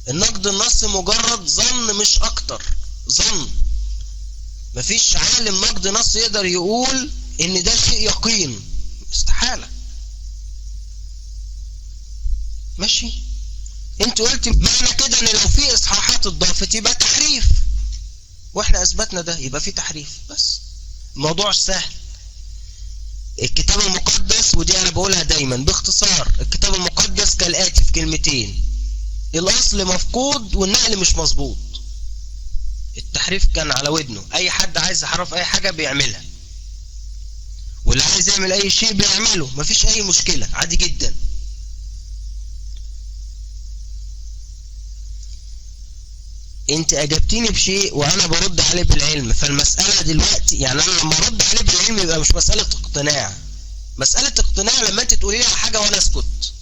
النقد النصي مجرد ظن مش اكتر، ظن. مفيش عالم نقد نص يقدر يقول ان ده شيء يقين، استحالة. ماشي. انت قلت معنى كده ان لو في اصحاحات اتضافت يبقى تحريف، واحنا اثبتنا ده، يبقى في تحريف. بس الموضوع سهل. الكتاب المقدس، ودي انا بقولها دايما باختصار، الكتاب المقدس كالاتي في كلمتين: الاصل مفقود والنقل مش مظبوط. التحريف كان على ودنه. اي حد عايز يحرف اي حاجة بيعملها، واللي عايز يعمل اي شيء بيعمله، مفيش اي مشكلة، عادي جدا. انت اجبتيني بشيء وانا برد عليه بالعلم، فالمسألة دلوقتي يعني انا لما ارد عليه بالعلم يبقى مش مسألة اقتناع. مسألة اقتناع لما انت تقولي لي على حاجة وانا اسكت.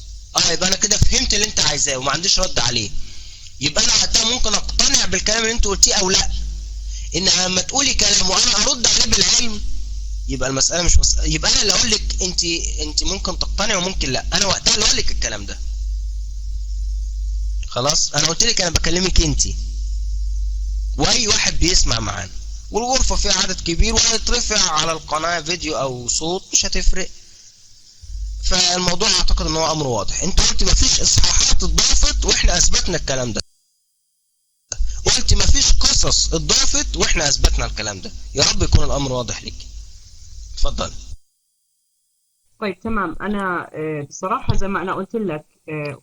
يبقى انا كده فهمت اللي انت عايزاه وما عنديش رد عليه، يبقى انا وقتها ممكن اقتنع بالكلام اللي انت قلتيه او لا. ان لما تقولي كلام وانا ارد عليه بالعلم يبقى المسألة مش مسألة. يبقى انا اللي اقول لك انت ممكن تقتنع وممكن لا، انا وقتها اللي اقول لك الكلام ده. خلاص، انا قلت لك انا بكلمك انت واي واحد بيسمع معانا، والغرفة فيها عدد كبير وهيترفع على القناة فيديو او صوت، مش هتفرق. فالموضوع اعتقد ان هو امر واضح. انت قلت مفيش اصحاحات اتضافت واحنا اثبتنا الكلام ده، قلت مفيش قصص اتضافت واحنا اثبتنا الكلام ده. يا رب يكون الامر واضح ليك. اتفضل. طيب تمام. أنا بصراحة زي ما أنا قلت لك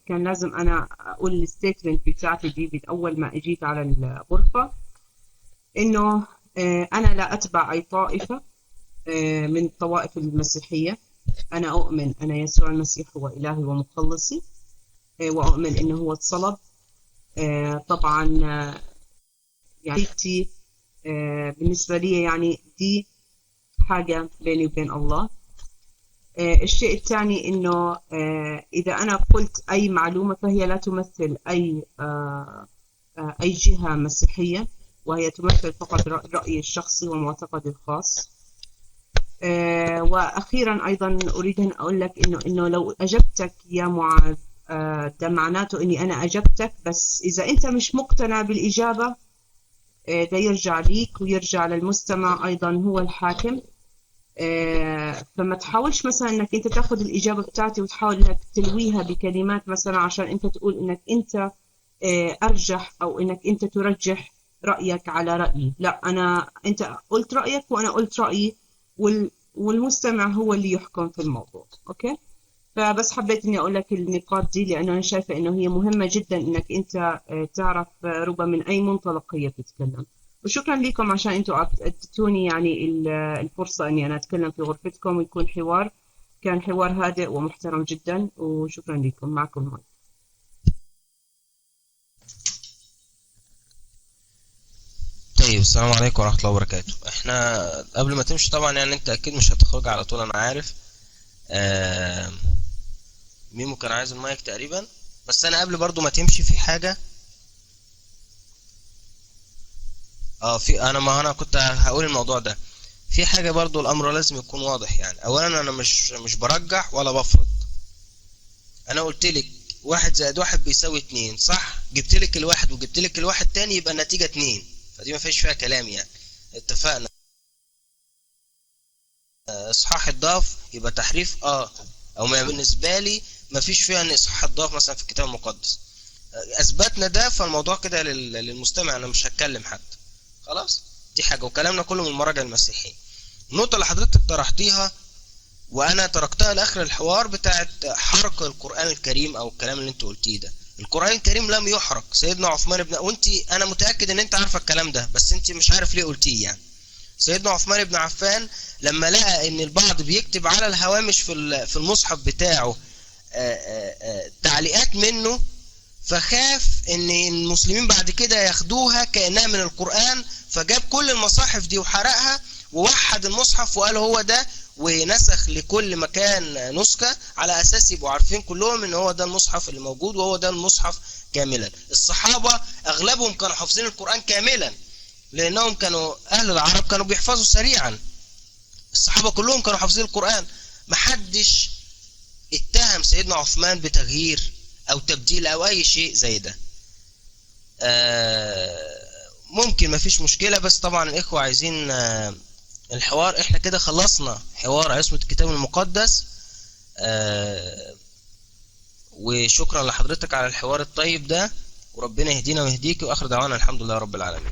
كان لازم أنا أقول الستيتمنت بتاعتي دي أول ما أجيت على الغرفة، إنه أنا لا أتبع أي طائفة من الطوائف المسيحية. أنا أؤمن أن يسوع المسيح هو إلهي ومخلصي، وأؤمن إنه هو اتصلب. طبعا يعني بالنسبة لي يعني دي حاجة بيني وبين الله. الشيء الثاني إنه إذا أنا قلت أي معلومة فهي لا تمثل أي جهة مسيحية، وهي تمثل فقط رأيي الشخصي ومعتقدي الخاص. وأخيرا أيضا أريد أن أقول لك إنه لو أجبتك يا معاذ ده معناته إني أنا أجبتك، بس إذا أنت مش مقتنع بالإجابة ده يرجع ليك ويرجع للمستمع أيضا، هو الحاكم. فما تحاولش مثلا انك انت تاخذ الاجابه بتاعتي وتحاول انك تلويها بكلمات مثلا عشان انت تقول انك انت ارجح، او انك انت ترجح رايك على رايي. لا، انت قلت رايك وانا قلت رايي، والمستمع هو اللي يحكم في الموضوع. اوكي. فبس حبيت اني اقول لك النقاط دي، لانه انا شايفه انه هي مهمه جدا انك انت تعرف ربما من اي منطلق هي بتتكلم. وشكرا لكم عشان انتم اديتوني يعني الفرصه اني انا اتكلم في غرفتكم ويكون حوار. كان حوار هادئ ومحترم جدا، وشكرا لكم. معكم هون. طيب، السلام عليكم ورحمة الله وبركاته. احنا قبل ما تمشي طبعا، يعني انت اكيد مش هتخرج على طول، انا عارف. آه ميمو كان عايز المايك تقريبا. بس انا قبل برضو ما تمشي في حاجة. ما انا كنت هقول الموضوع ده. في حاجة برضو الامر لازم يكون واضح. يعني اولا انا مش برجح ولا بفرض. انا قلت لك 1+1 =2، صح؟ جبت لك الواحد وجبت لك الواحد تاني، يبقى النتيجة 2. فدي ما فيش فيها كلام يعني. اتفقنا. اصحاح الضعف يبقى تحريف، او ما بالنسبة لي ما فيش فيها ان اصحاح الضعف مثلا في الكتاب المقدس. اثبتنا ده، فالموضوع كده للمستمع، انا مش هتكلم حد. خلاص. دي حاجة، وكلامنا كله من المراجع المسيحية. النقطة اللي حضرتك طرحتيها وانا تركتها لاخر الحوار، بتاعت حرق القرآن الكريم او الكلام اللي انت قلتيه ده. القرآن الكريم لم يحرق. سيدنا عثمان انا متأكد ان انت عارفة الكلام ده، بس انت مش عارف ليه قلتيه يعني. سيدنا عثمان بن عفان لما لقى ان البعض بيكتب على الهوامش في المصحف بتاعه تعليقات منه، فخاف ان المسلمين بعد كده ياخدوها كأنها من القرآن، فجاب كل المصاحف دي وحرقها، ووحد المصحف وقال هو ده، ونسخ لكل مكان نسخة على اساس يبقوا عارفين كلهم ان هو ده المصحف اللي موجود، وهو ده المصحف كاملا. الصحابة اغلبهم كانوا حافظين القرآن كاملا، لانهم كانوا اهل العرب، كانوا بيحفظوا سريعا. الصحابة كلهم كانوا حافظين القرآن. محدش اتهم سيدنا عثمان بتغيير او تبديل او اي شيء زي ده. ممكن مفيش مشكلة، بس طبعا الاخوة عايزين الحوار. احنا كده خلصنا حوار عصمة الكتاب المقدس. وشكرا لحضرتك على الحوار الطيب ده، وربنا يهدينا ويهديك، واخر دعوانا الحمد لله رب العالمين.